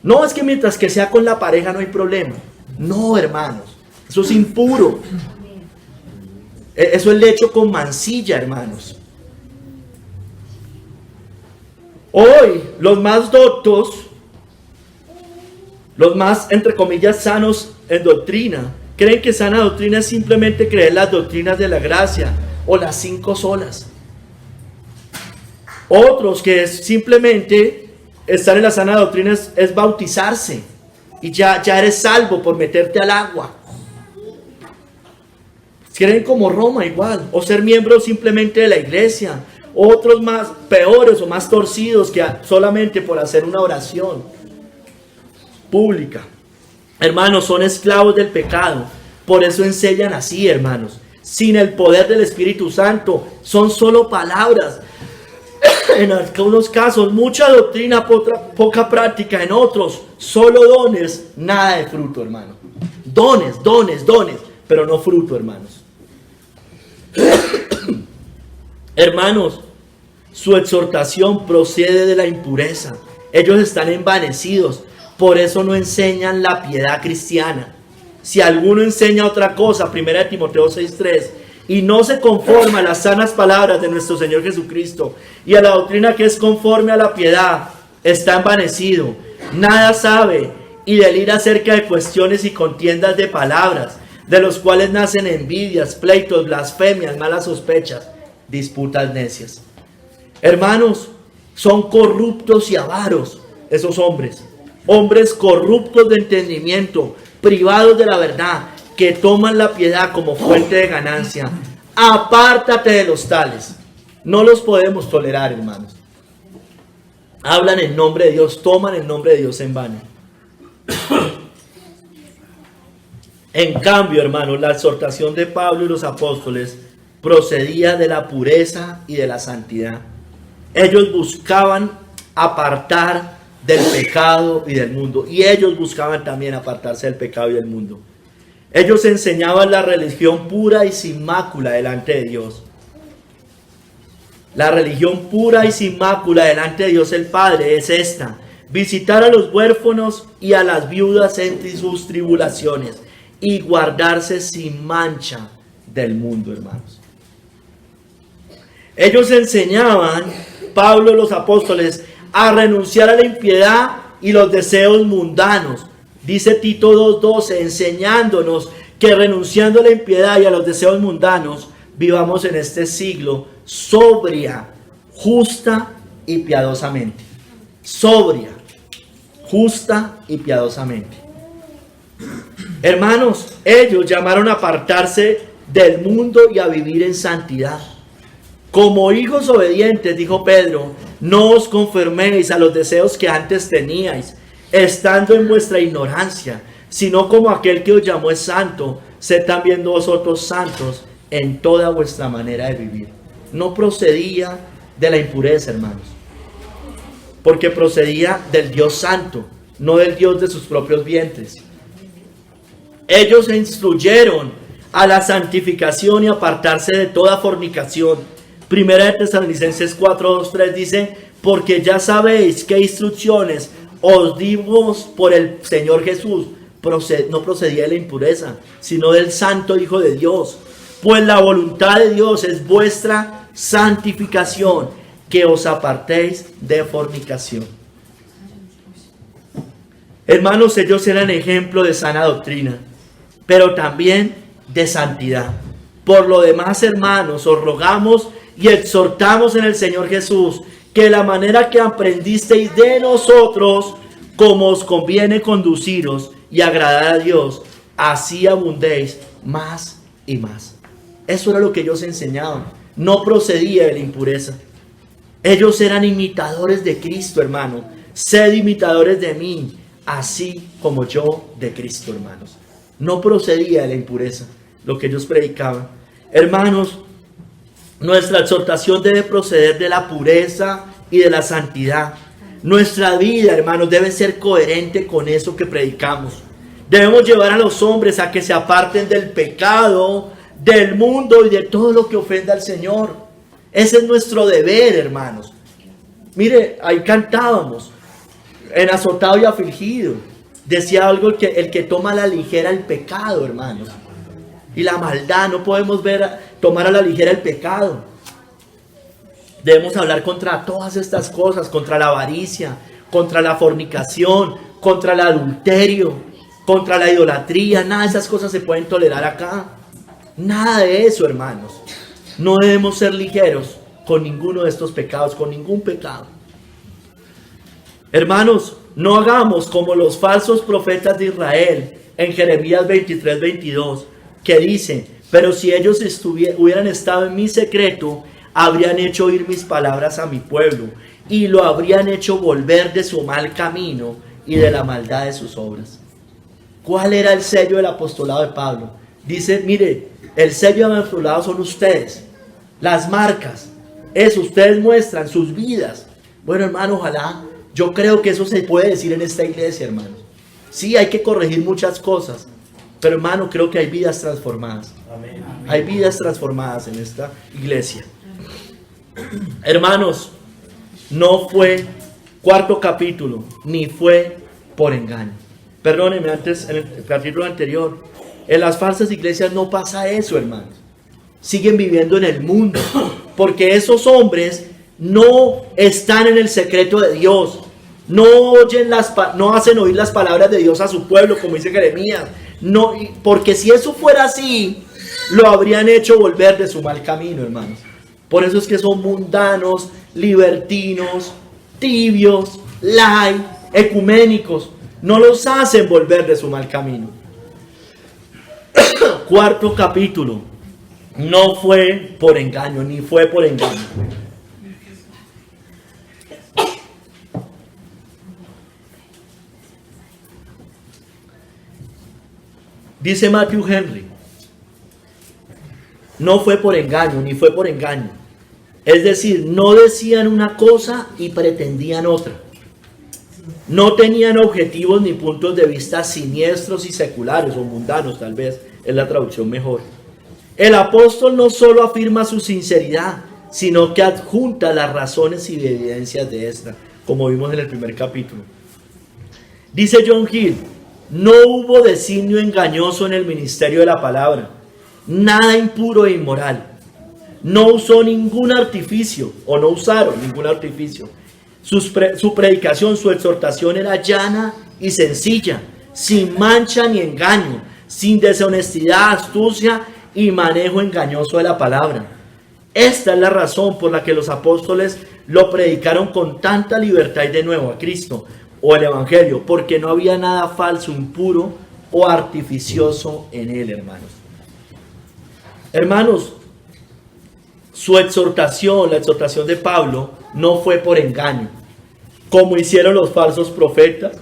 No es que mientras que sea con la pareja no hay problema. No, hermanos. Eso es impuro. Eso es lecho con mancilla, hermanos. Hoy, los más doctos, los más, entre comillas, sanos en doctrina, creen que sana doctrina es simplemente creer las doctrinas de la gracia o las 5 solas. Otros que es simplemente estar en la sana doctrina es bautizarse y ya eres salvo por meterte al agua. Creen como Roma igual, o ser miembro simplemente de la iglesia. Otros más peores o más torcidos que solamente por hacer una oración pública. Hermanos, son esclavos del pecado. Por eso enseñan así, hermanos. Sin el poder del Espíritu Santo. Son solo palabras. En algunos casos, mucha doctrina, poca práctica. En otros, solo dones, nada de fruto, hermano. Dones, pero no fruto, hermanos. Hermanos, su exhortación procede de la impureza. Ellos están envanecidos. Por eso no enseñan la piedad cristiana. Si alguno enseña otra cosa, 1 Timoteo 6:3, y no se conforma a las sanas palabras de nuestro Señor Jesucristo y a la doctrina que es conforme a la piedad, está envanecido, nada sabe y delira acerca de cuestiones y contiendas de palabras, de los cuales nacen envidias, pleitos, blasfemias, malas sospechas, disputas necias. Hermanos, son corruptos y avaros esos hombres. Hombres corruptos de entendimiento, privados de la verdad, que toman la piedad como fuente de ganancia. Apártate de los tales. No los podemos tolerar, hermanos. Hablan en nombre de Dios, toman el nombre de Dios en vano. En cambio, hermanos, la exhortación de Pablo y los apóstoles procedía de la pureza y de la santidad. Ellos buscaban apartar del pecado y del mundo. Y ellos buscaban también apartarse del pecado y del mundo. Ellos enseñaban la religión pura y sin mácula delante de Dios. La religión pura y sin mácula delante de Dios el Padre es esta: visitar a los huérfanos y a las viudas en sus tribulaciones y guardarse sin mancha del mundo, hermanos. Ellos enseñaban, Pablo y los apóstoles, a renunciar a la impiedad y los deseos mundanos. Dice Tito 2:12, enseñándonos que renunciando a la impiedad y a los deseos mundanos, vivamos en este siglo sobria, justa y piadosamente. Sobria, justa y piadosamente. Hermanos, ellos llamaron a apartarse del mundo y a vivir en santidad. Como hijos obedientes, dijo Pedro, no os conforméis a los deseos que antes teníais, estando en vuestra ignorancia, sino como aquel que os llamó es santo, sed también vosotros santos en toda vuestra manera de vivir. No procedía de la impureza, hermanos, porque procedía del Dios santo, no del Dios de sus propios vientres. Ellos se instruyeron a la santificación y apartarse de toda fornicación. Primera de Tesalonicenses 4:2-3 dice: porque ya sabéis qué instrucciones os dimos por el Señor Jesús. No procedía de la impureza, sino del santo Hijo de Dios. Pues la voluntad de Dios es vuestra santificación, que os apartéis de fornicación. Hermanos, ellos eran ejemplo de sana doctrina, pero también de santidad. Por lo demás, hermanos, os rogamos y exhortamos en el Señor Jesús que la manera que aprendisteis de nosotros, como os conviene conduciros y agradar a Dios, así abundéis más y más. Eso era lo que ellos enseñaban. No procedía de la impureza. Ellos eran imitadores de Cristo, hermano. Sed imitadores de mí, así como yo de Cristo, hermanos. No procedía de la impureza lo que ellos predicaban. Hermanos, nuestra exhortación debe proceder de la pureza y de la santidad. Nuestra vida, hermanos, debe ser coherente con eso que predicamos. Debemos llevar a los hombres a que se aparten del pecado, del mundo y de todo lo que ofenda al Señor. Ese es nuestro deber, hermanos. Mire, ahí cantábamos, en azotado y afligido. Decía algo el que toma a la ligera el pecado, hermanos. Y la maldad, no podemos tomar a la ligera el pecado. Debemos hablar contra todas estas cosas, contra la avaricia, contra la fornicación, contra el adulterio, contra la idolatría. Nada de esas cosas se pueden tolerar acá. Nada de eso, hermanos. No debemos ser ligeros con ninguno de estos pecados, con ningún pecado. Hermanos, no hagamos como los falsos profetas de Israel en Jeremías 23:22, que dice: pero si ellos hubieran estado en mi secreto, habrían hecho oír mis palabras a mi pueblo, y lo habrían hecho volver de su mal camino y de la maldad de sus obras. ¿Cuál era el sello del apostolado de Pablo? Dice, mire, el sello del apostolado son ustedes, las marcas, eso ustedes muestran, sus vidas. Bueno, hermano, ojalá, yo creo que eso se puede decir en esta iglesia, hermano. Sí, hay que corregir muchas cosas, pero hermano, creo que hay vidas transformadas. Amén. Hay vidas transformadas en esta iglesia. Hermanos, no fue, cuarto capítulo, ni fue por engaño. Perdónenme, antes, en el capítulo anterior, en las falsas iglesias no pasa eso, hermanos. Siguen viviendo en el mundo, porque esos hombres no están en el secreto de Dios. No hacen oír las palabras de Dios a su pueblo, como dice Jeremías. No, porque si eso fuera así, lo habrían hecho volver de su mal camino, hermanos. Por eso es que son mundanos, libertinos, tibios, light, ecuménicos. No los hacen volver de su mal camino. Cuarto capítulo. No fue por engaño, ni fue por engaño. Dice Matthew Henry: no fue por engaño, ni fue por engaño. Es decir, no decían una cosa y pretendían otra. No tenían objetivos ni puntos de vista siniestros y seculares o mundanos, tal vez es la traducción mejor. El apóstol no solo afirma su sinceridad, sino que adjunta las razones y evidencias de esta, como vimos en el primer capítulo. Dice John Hill: no hubo designio engañoso en el ministerio de la palabra, nada impuro e inmoral. No usó ningún artificio, o no usaron ningún artificio. Su predicación, su exhortación era llana y sencilla, sin mancha ni engaño, sin deshonestidad, astucia y manejo engañoso de la palabra. Esta es la razón por la que los apóstoles lo predicaron con tanta libertad y de nuevo a Cristo o el Evangelio, porque no había nada falso, impuro o artificioso en él, hermanos. Hermanos, su exhortación, la exhortación de Pablo, no fue por engaño, como hicieron los falsos profetas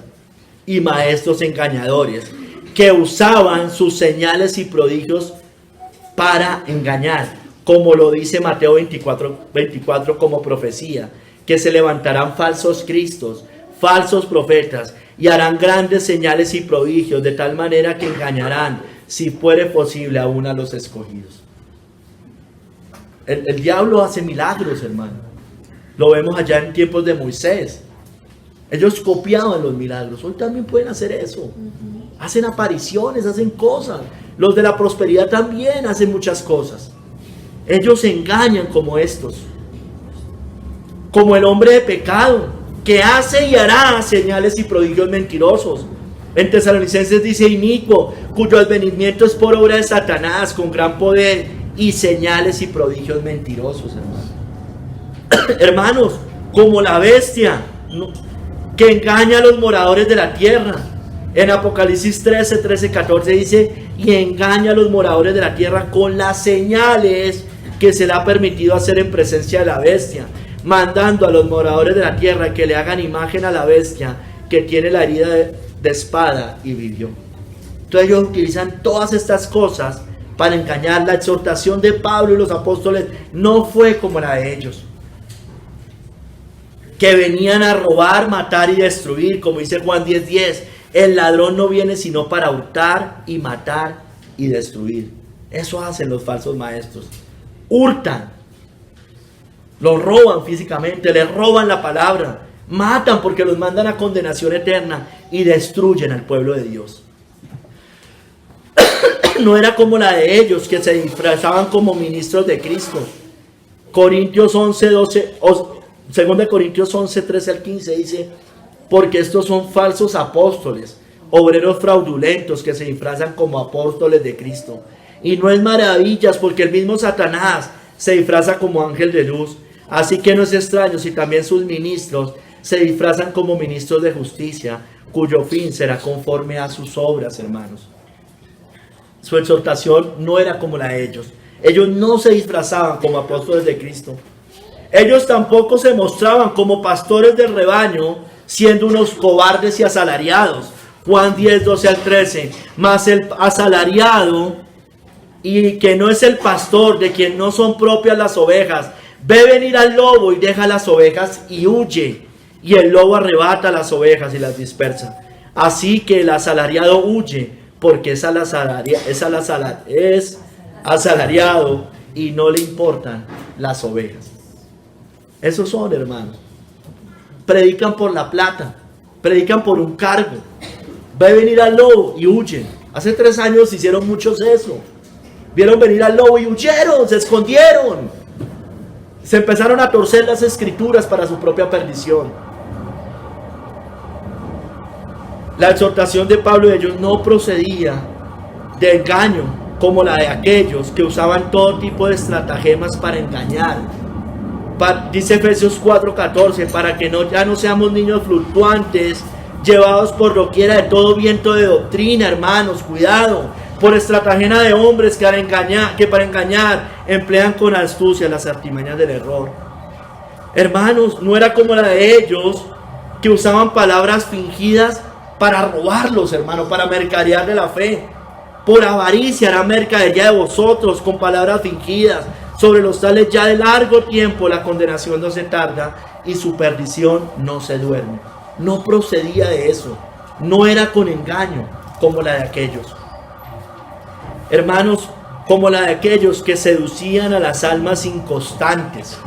y maestros engañadores, que usaban sus señales y prodigios para engañar, como lo dice Mateo 24 como profecía, que se levantarán falsos cristos, falsos profetas, y harán grandes señales y prodigios, de tal manera que engañarán, si fuere posible, aún a los escogidos. El diablo hace milagros, hermano. Lo vemos allá en tiempos de Moisés. Ellos copiaban los milagros. Hoy también pueden hacer eso. Hacen apariciones, hacen cosas. Los de la prosperidad también hacen muchas cosas. Ellos engañan como estos. Como el hombre de pecado, que hace y hará señales y prodigios mentirosos. En Tesalonicenses dice: inicuo, cuyo advenimiento es por obra de Satanás, con gran poder y señales y prodigios mentirosos, hermanos. Hermanos, como la bestia, que engaña a los moradores de la tierra. En Apocalipsis 13, 14 dice: y engaña a los moradores de la tierra con las señales que se le ha permitido hacer en presencia de la bestia, mandando a los moradores de la tierra que le hagan imagen a la bestia que tiene la herida de espada y vivió. Entonces ellos utilizan todas estas cosas para engañar. La exhortación de Pablo y los apóstoles no fue como la de ellos, que venían a robar, matar y destruir, como dice Juan 10:10. El ladrón no viene sino para hurtar y matar y destruir. Eso hacen los falsos maestros. Hurtan, los roban físicamente, les roban la palabra, matan porque los mandan a condenación eterna y destruyen al pueblo de Dios. No era como la de ellos, que se disfrazaban como ministros de Cristo. Corintios 11:12, 2 Corintios 11, 13 al 15 dice: porque estos son falsos apóstoles, obreros fraudulentos que se disfrazan como apóstoles de Cristo. Y no es maravillas, porque el mismo Satanás se disfraza como ángel de luz. Así que no es extraño si también sus ministros se disfrazan como ministros de justicia, cuyo fin será conforme a sus obras, hermanos. Su exhortación no era como la de ellos. Ellos no se disfrazaban como apóstoles de Cristo. Ellos tampoco se mostraban como pastores del rebaño, siendo unos cobardes y asalariados. Juan 10, 12 al 13. Mas el asalariado, y que no es el pastor, de quien no son propias las ovejas, ve venir al lobo y deja las ovejas y huye. Y el lobo arrebata las ovejas y las dispersa. Así que el asalariado huye, porque es asalariado y no le importan las ovejas. Esos son, hermanos. Predican por la plata, predican por un cargo. Ve venir al lobo y huyen. Hace 3 años hicieron muchos eso. Vieron venir al lobo y huyeron, se escondieron. Se empezaron a torcer las escrituras para su propia perdición. La exhortación de Pablo y ellos no procedía de engaño como la de aquellos que usaban todo tipo de estratagemas para engañar. Dice Efesios 4:14, para que ya no seamos niños fluctuantes, llevados por doquiera de todo viento de doctrina, hermanos, cuidado, por estratagema de hombres que para engañar emplean con astucia las artimañas del error. Hermanos, no era como la de ellos, que usaban palabras fingidas para robarlos, hermanos, para mercadear de la fe. Por avaricia hará mercadería de vosotros con palabras fingidas. Sobre los tales ya de largo tiempo la condenación no se tarda y su perdición no se duerme. No procedía de eso. No era con engaño como la de aquellos. Hermanos, como la de aquellos que seducían a las almas inconstantes.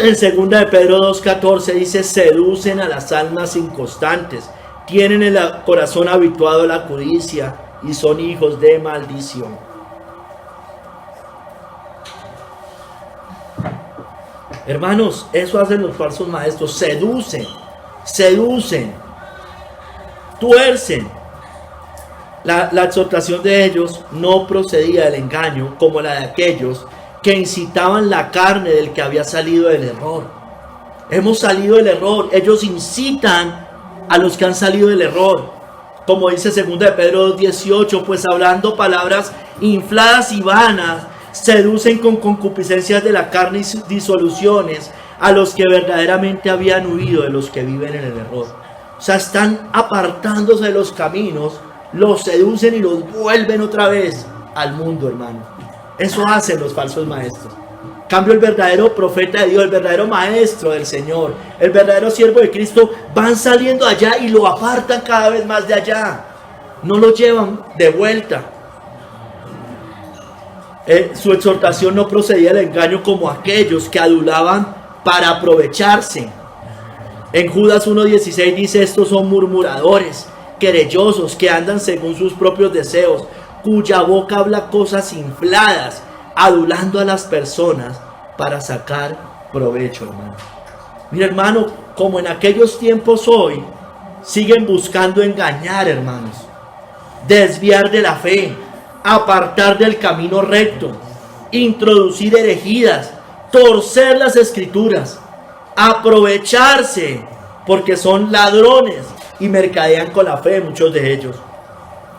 En 2 de Pedro 2:14 dice: seducen a las almas inconstantes, tienen el corazón habituado a la codicia y son hijos de maldición. Hermanos, eso hacen los falsos maestros: seducen, tuercen. La exhortación de ellos no procedía del engaño como la de aquellos que incitaban la carne del que había salido del error. Hemos salido del error. Ellos incitan a los que han salido del error. Como dice 2 de Pedro 2:18, pues hablando palabras infladas y vanas, seducen con concupiscencias de la carne y disoluciones a los que verdaderamente habían huido de los que viven en el error. O sea, están apartándose de los caminos, los seducen y los vuelven otra vez al mundo, hermano. Eso hacen los falsos maestros. En cambio, el verdadero profeta de Dios, el verdadero maestro del Señor, el verdadero siervo de Cristo, van saliendo allá y lo apartan cada vez más de allá. No lo llevan de vuelta. Su exhortación no procedía del engaño como aquellos que adulaban para aprovecharse. En Judas 1:16 dice: estos son murmuradores, querellosos, que andan según sus propios deseos, cuya boca habla cosas infladas, adulando a las personas para sacar provecho, hermano. Mira, hermano, como en aquellos tiempos hoy, siguen buscando engañar, hermanos, desviar de la fe, apartar del camino recto, introducir herejías, torcer las escrituras, aprovecharse, porque son ladrones y mercadean con la fe de muchos de ellos.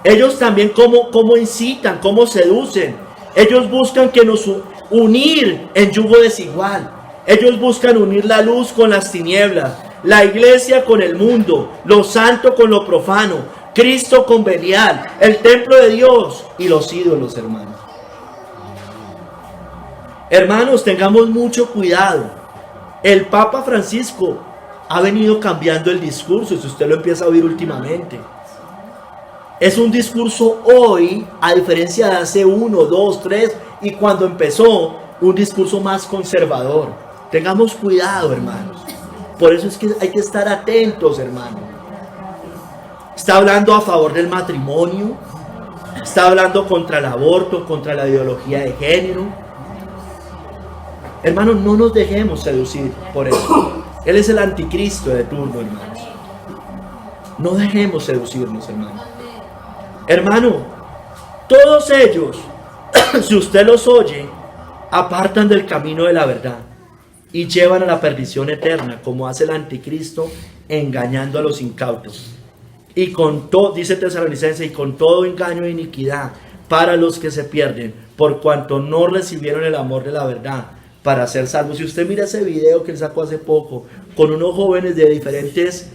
Ellos también como incitan, como seducen. Ellos buscan que nos unir en yugo desigual. Ellos buscan unir la luz con las tinieblas, la iglesia con el mundo, lo santo con lo profano, Cristo con Belial, el templo de Dios y los ídolos, hermanos. Hermanos, tengamos mucho cuidado. El Papa Francisco ha venido cambiando el discurso, si usted lo empieza a oír últimamente. Es un discurso hoy, a diferencia de hace 1, 2, 3, y cuando empezó, un discurso más conservador. Tengamos cuidado, hermanos. Por eso es que hay que estar atentos, hermanos. Está hablando a favor del matrimonio, está hablando contra el aborto, contra la ideología de género. Hermanos, no nos dejemos seducir por eso. Él es el anticristo de turno, hermanos. No dejemos seducirnos, hermanos. Hermano, todos ellos, si usted los oye, apartan del camino de la verdad y llevan a la perdición eterna, como hace el anticristo, engañando a los incautos. Y con todo, dice Tesalonicenses, y con todo engaño e iniquidad para los que se pierden, por cuanto no recibieron el amor de la verdad para ser salvos. Si usted mira ese video que él sacó hace poco, con unos jóvenes de diferentes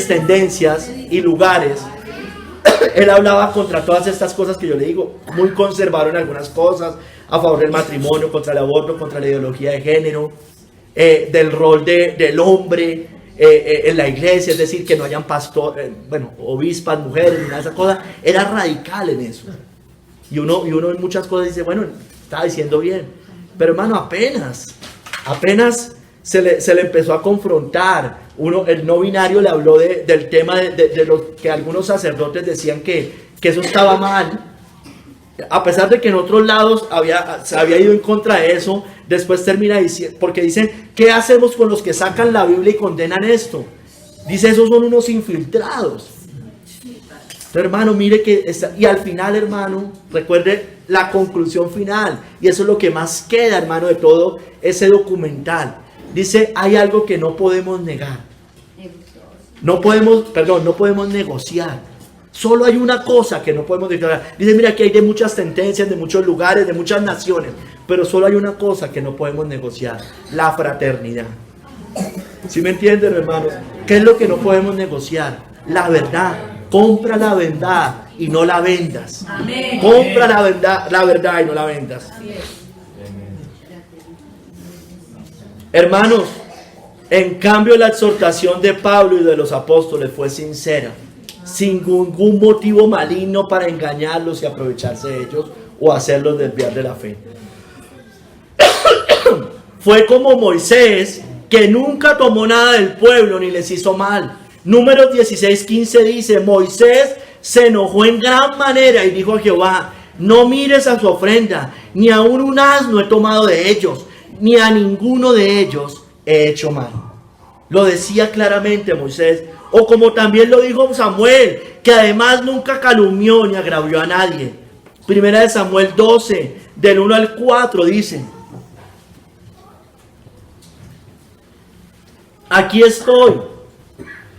tendencias y lugares, él hablaba contra todas estas cosas que yo le digo, muy conservador en algunas cosas, a favor del matrimonio, contra el aborto, contra la ideología de género, del rol del hombre en la iglesia, es decir, que no hayan obispas, mujeres, ni nada de esas cosas. Era radical en eso. Y uno en muchas cosas dice, bueno, estaba diciendo bien, pero hermano, apenas se le empezó a confrontar. El no binario le habló del tema de lo que algunos sacerdotes decían que eso estaba mal, a pesar de que en otros lados se había ido en contra de eso. Después termina diciendo, porque dicen, ¿qué hacemos con los que sacan la Biblia y condenan esto? Dice, esos son unos infiltrados. Pero, hermano, mire y al final, hermano, recuerde la conclusión final, y eso es lo que más queda, hermano, de todo ese documental. Dice, hay algo que no podemos negar. No podemos negociar. Solo hay una cosa que no podemos declarar. Dice, mira, aquí hay de muchas tendencias, de muchos lugares, de muchas naciones, pero solo hay una cosa que no podemos negociar: la fraternidad. ¿Sí me entienden, hermanos? ¿Qué es lo que no podemos negociar? La verdad. Compra la verdad y no la vendas. Amén. Compra la verdad y no la vendas. Hermanos, en cambio la exhortación de Pablo y de los apóstoles fue sincera, sin ningún motivo maligno para engañarlos y aprovecharse de ellos o hacerlos desviar de la fe. Fue como Moisés, que nunca tomó nada del pueblo ni les hizo mal. Números 16:15 dice, Moisés se enojó en gran manera y dijo a Jehová, no mires a su ofrenda, ni aun un asno he tomado de ellos, ni a ninguno de ellos he hecho mal. Lo decía claramente Moisés, o como también lo dijo Samuel, que además nunca calumnió ni agravió a nadie. Primera de Samuel 12, del 1 al 4 dice, aquí estoy,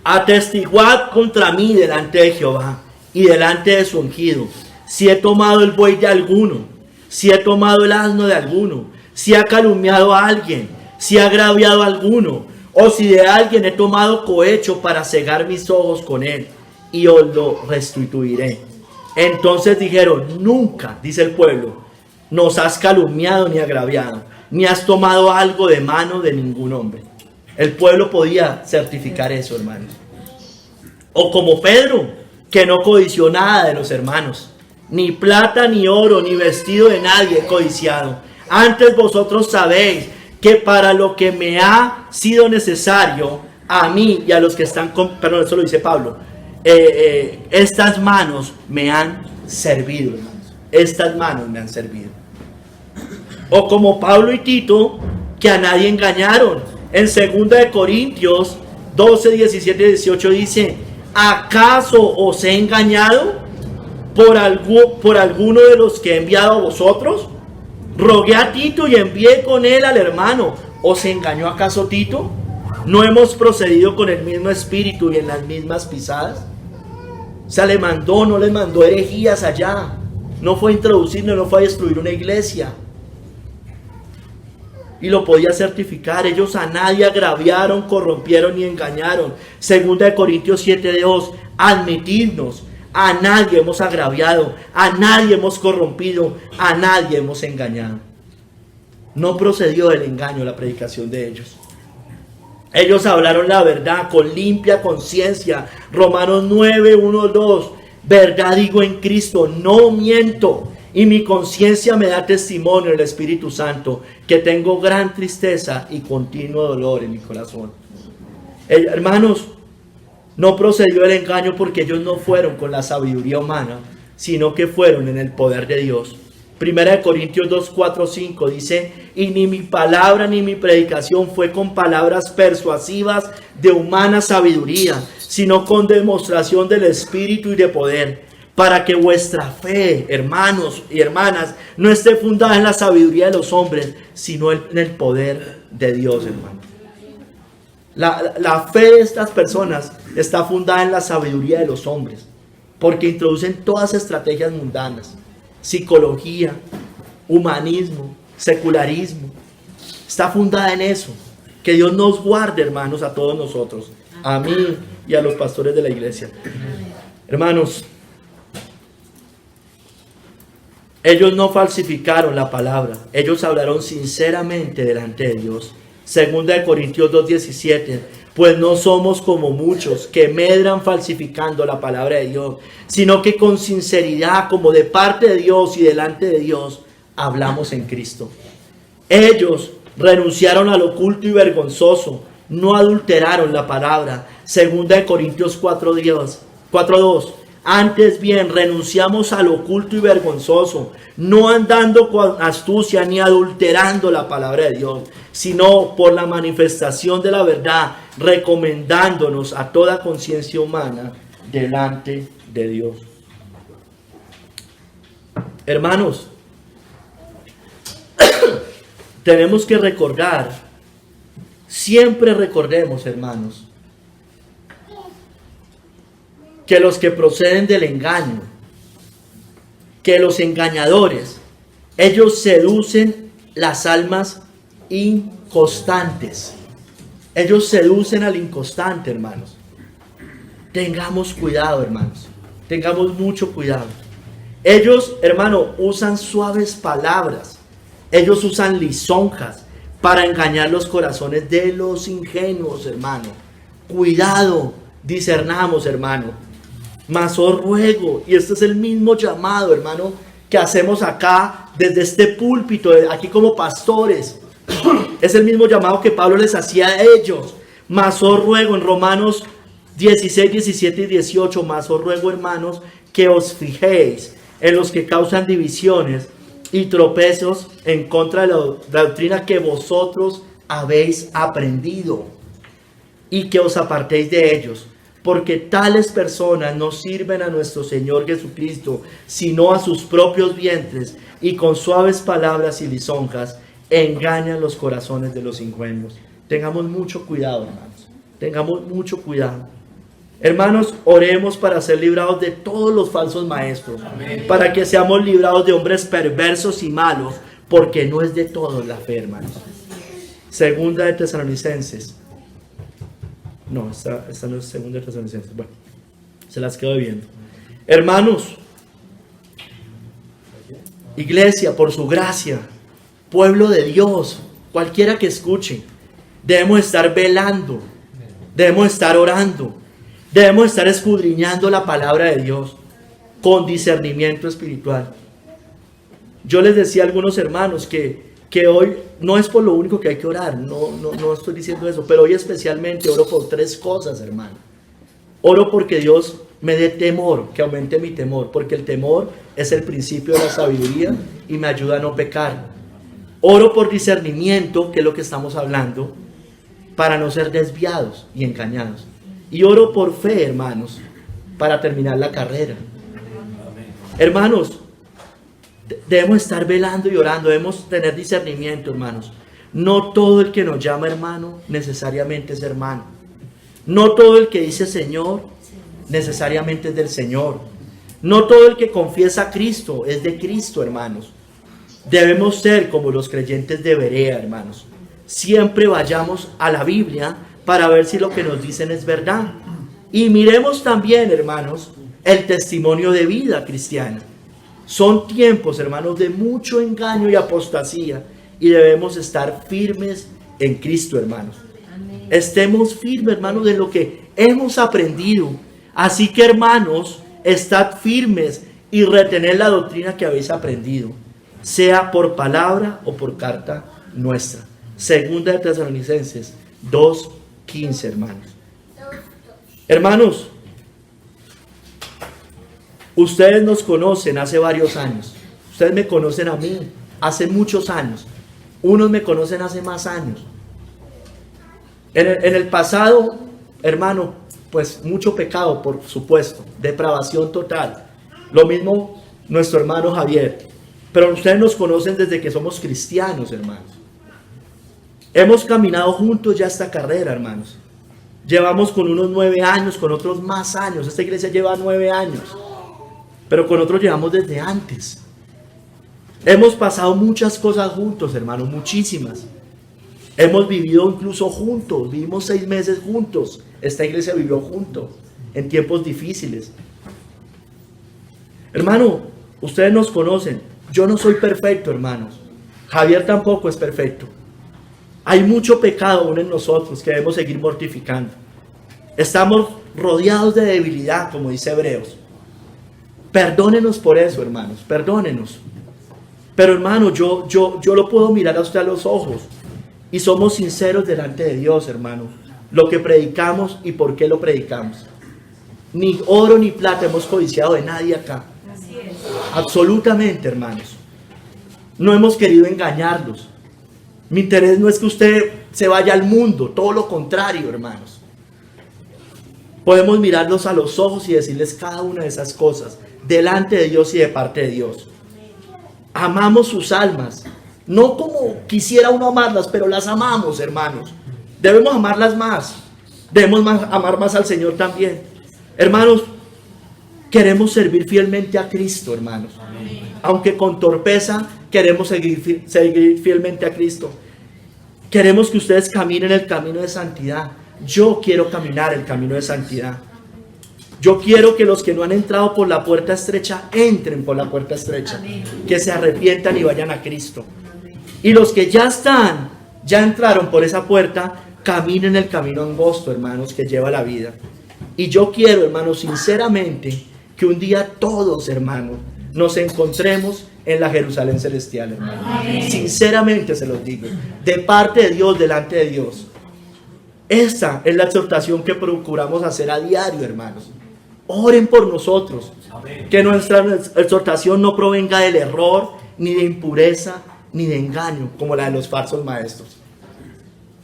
atestiguad contra mí delante de Jehová y delante de su ungido, si he tomado el buey de alguno, si he tomado el asno de alguno, si ha calumniado a alguien, si ha agraviado a alguno, O si de alguien he tomado cohecho para cegar mis ojos con él, y os lo restituiré. Entonces dijeron, nunca, dice el pueblo, nos has calumniado ni agraviado, ni has tomado algo de mano de ningún hombre. El pueblo podía certificar eso, hermanos. O como Pedro, que no codició nada de los hermanos, ni plata, ni oro, ni vestido de nadie he codiciado. Antes vosotros sabéis que para lo que me ha sido necesario, a mí y a los que están con, perdón, eso lo dice Pablo, estas manos me han servido, hermanos. Estas manos me han servido. O como Pablo y Tito, que a nadie engañaron. En 2 de Corintios 12, 17 y 18 dice, ¿acaso os he engañado por alguno de los que he enviado a vosotros? Rogué a Tito y envié con él al hermano. ¿Os engañó acaso Tito? ¿No hemos procedido con el mismo espíritu y en las mismas pisadas? O sea, no le mandó herejías allá. No fue a introducir, no fue a destruir una iglesia. Y lo podía certificar. Ellos a nadie agraviaron, corrompieron ni engañaron. 2 de Corintios 7:2. Admitidnos. A nadie hemos agraviado, a nadie hemos corrompido, a nadie hemos engañado. No procedió del engaño la predicación de ellos. Ellos hablaron la verdad con limpia conciencia. Romanos 9, 1, 2. Verdad digo en Cristo, no miento. Y mi conciencia me da testimonio, el Espíritu Santo, que tengo gran tristeza y continuo dolor en mi corazón. Hermanos, no procedió el engaño porque ellos no fueron con la sabiduría humana, sino que fueron en el poder de Dios. 1 Corintios 2, 4, 5 dice, y ni mi palabra ni mi predicación fue con palabras persuasivas de humana sabiduría, sino con demostración del Espíritu y de poder, para que vuestra fe, hermanos y hermanas, no esté fundada en la sabiduría de los hombres, sino en el poder de Dios, hermano. La fe de estas personas está fundada en la sabiduría de los hombres, porque introducen todas estrategias mundanas, psicología, humanismo, secularismo. Está fundada en eso. Que Dios nos guarde, hermanos, a todos nosotros, a mí y a los pastores de la iglesia. Hermanos, ellos no falsificaron la palabra, ellos hablaron sinceramente delante de Dios. 2 de Corintios 2:17, pues no somos como muchos que medran falsificando la palabra de Dios, sino que con sinceridad, como de parte de Dios y delante de Dios, hablamos en Cristo. Ellos renunciaron al oculto y vergonzoso, no adulteraron la palabra. 2 de Corintios 4:2, antes bien renunciamos al oculto y vergonzoso, no andando con astucia ni adulterando la palabra de Dios, sino por la manifestación de la verdad, recomendándonos a toda conciencia humana delante de Dios. Hermanos, tenemos que recordar, siempre recordemos, hermanos, que los que proceden del engaño, que los engañadores, ellos seducen las almas inconstantes. Ellos seducen al inconstante, hermanos. Tengamos cuidado, hermanos. Tengamos mucho cuidado. Ellos, hermano, usan suaves palabras. Ellos usan lisonjas para engañar los corazones de los ingenuos, hermano. Cuidado, discernamos, hermano. Mas os ruego, y este es el mismo llamado, hermano, que hacemos acá desde este púlpito, aquí como pastores. Es el mismo llamado que Pablo les hacía a ellos. Mas os ruego en Romanos 16, 17 y 18, mas os ruego, hermanos, que os fijéis en los que causan divisiones y tropezos en contra de la doctrina que vosotros habéis aprendido, y que os apartéis de ellos. Porque tales personas no sirven a nuestro Señor Jesucristo, sino a sus propios vientres, y con suaves palabras y lisonjas engañan los corazones de los ingenuos. Tengamos mucho cuidado, hermanos. Tengamos mucho cuidado. Hermanos, oremos para ser librados de todos los falsos maestros. Amén. Para que seamos librados de hombres perversos y malos, porque no es de todos la fe, hermanos. 2 de Tesalonicenses No, esta no es segunda de Tesalonicenses. Bueno, se las quedo viendo. Hermanos, iglesia, por su gracia, pueblo de Dios, cualquiera que escuche, debemos estar velando, debemos estar orando, debemos estar escudriñando la palabra de Dios con discernimiento espiritual. Yo les decía a algunos hermanos que hoy no es por lo único que hay que orar, no estoy diciendo eso, pero hoy especialmente oro por 3 cosas, hermano. Oro porque Dios me dé temor, que aumente mi temor, porque el temor es el principio de la sabiduría y me ayuda a no pecar. Oro por discernimiento, que es lo que estamos hablando, para no ser desviados y engañados. Y oro por fe, hermanos, para terminar la carrera. Hermanos, debemos estar velando y orando, debemos tener discernimiento, hermanos. No todo el que nos llama hermano necesariamente es hermano. No todo el que dice Señor necesariamente es del Señor. No todo el que confiesa a Cristo es de Cristo, hermanos. Debemos ser como los creyentes de Berea, hermanos. Siempre vayamos a la Biblia para ver si lo que nos dicen es verdad. Y miremos también, hermanos, el testimonio de vida cristiana. Son tiempos, hermanos, de mucho engaño y apostasía, y debemos estar firmes en Cristo, hermanos. Amén. Estemos firmes, hermanos, de lo que hemos aprendido. Así que, hermanos, estad firmes y retened la doctrina que habéis aprendido, sea por palabra o por carta nuestra. Segunda de Tesalonicenses 2:15, hermanos. Hermanos, ustedes nos conocen hace varios años. Ustedes me conocen a mí hace muchos años. Unos me conocen hace más años. En el pasado, hermano, pues mucho pecado, por supuesto. Depravación total. Lo mismo nuestro hermano Javier. Pero ustedes nos conocen desde que somos cristianos, hermanos. Hemos caminado juntos ya esta carrera, hermanos. Llevamos con unos 9 años, con otros más años. Esta iglesia lleva 9 años. Pero con otros llevamos desde antes. Hemos pasado muchas cosas juntos, hermanos, muchísimas. Hemos vivido incluso juntos, vivimos 6 meses juntos. Esta iglesia vivió juntos en tiempos difíciles. Hermano, ustedes nos conocen. Yo no soy perfecto, hermanos. Javier tampoco es perfecto. Hay mucho pecado aún en nosotros que debemos seguir mortificando. Estamos rodeados de debilidad, como dice Hebreos. Perdónenos por eso, hermanos, perdónenos. Pero hermano, yo lo puedo mirar a usted a los ojos y somos sinceros delante de Dios, hermano. Lo que predicamos y por qué lo predicamos. Ni oro ni plata hemos codiciado de nadie acá. Así es. Absolutamente, hermanos. No hemos querido engañarlos. Mi interés no es que usted se vaya al mundo, todo lo contrario, hermanos. Podemos mirarlos a los ojos y decirles cada una de esas cosas delante de Dios y de parte de Dios. Amamos sus almas, no como quisiera uno amarlas, pero las amamos, hermanos. Debemos amarlas más, debemos amar más al Señor también. Hermanos, queremos servir fielmente a Cristo, hermanos. Aunque con torpeza, queremos seguir fielmente a Cristo. Queremos que ustedes caminen el camino de santidad. Yo quiero caminar el camino de santidad. Yo quiero que los que no han entrado por la puerta estrecha, entren por la puerta estrecha. Amén. Que se arrepientan y vayan a Cristo. Amén. Y los que ya entraron por esa puerta, caminen el camino angosto, hermanos, que lleva la vida. Y yo quiero, hermanos, sinceramente, que un día todos, hermanos, nos encontremos en la Jerusalén celestial, hermanos. Amén. Sinceramente se los digo, de parte de Dios, delante de Dios. Esta es la exhortación que procuramos hacer a diario, hermanos. Oren por nosotros. Amén. Que nuestra exhortación no provenga del error, ni de impureza, ni de engaño, como la de los falsos maestros.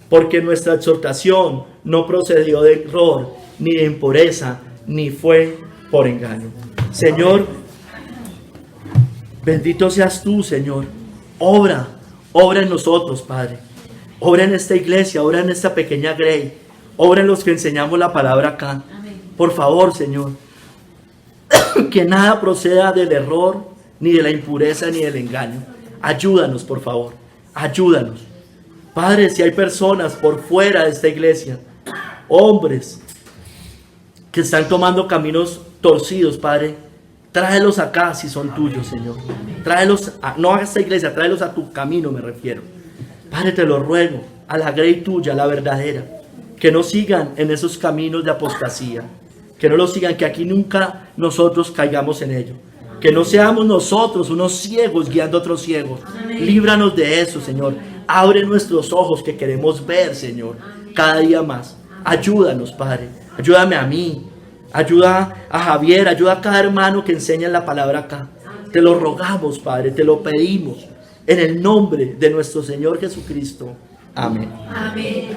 Porque nuestra exhortación no procedió de error, ni de impureza, ni fue por engaño. Señor, bendito seas tú, Señor. Obra en nosotros, Padre. Obra en esta iglesia, obra en esta pequeña Grey. Obra en los que enseñamos la palabra acá. Por favor, Señor, que nada proceda del error, ni de la impureza, ni del engaño. Ayúdanos, por favor. Ayúdanos. Padre, si hay personas por fuera de esta iglesia hombres que están tomando caminos torcidos, Padre, tráelos acá si son tuyos, Señor. Tráelos, no a esta iglesia, tráelos a tu camino, me refiero. Padre, te lo ruego, a la grey tuya, la verdadera, que no sigan en esos caminos de apostasía, que no lo sigan, que aquí nunca nosotros caigamos en ello, que no seamos nosotros unos ciegos guiando a otros ciegos. Líbranos de eso, Señor. Abre nuestros ojos que queremos ver, Señor, cada día más. Ayúdanos, Padre. Ayúdame a mí. Ayuda a Javier. Ayuda a cada hermano que enseña la palabra acá. Te lo rogamos, Padre. Te lo pedimos. En el nombre de nuestro Señor Jesucristo. Amén. Amén.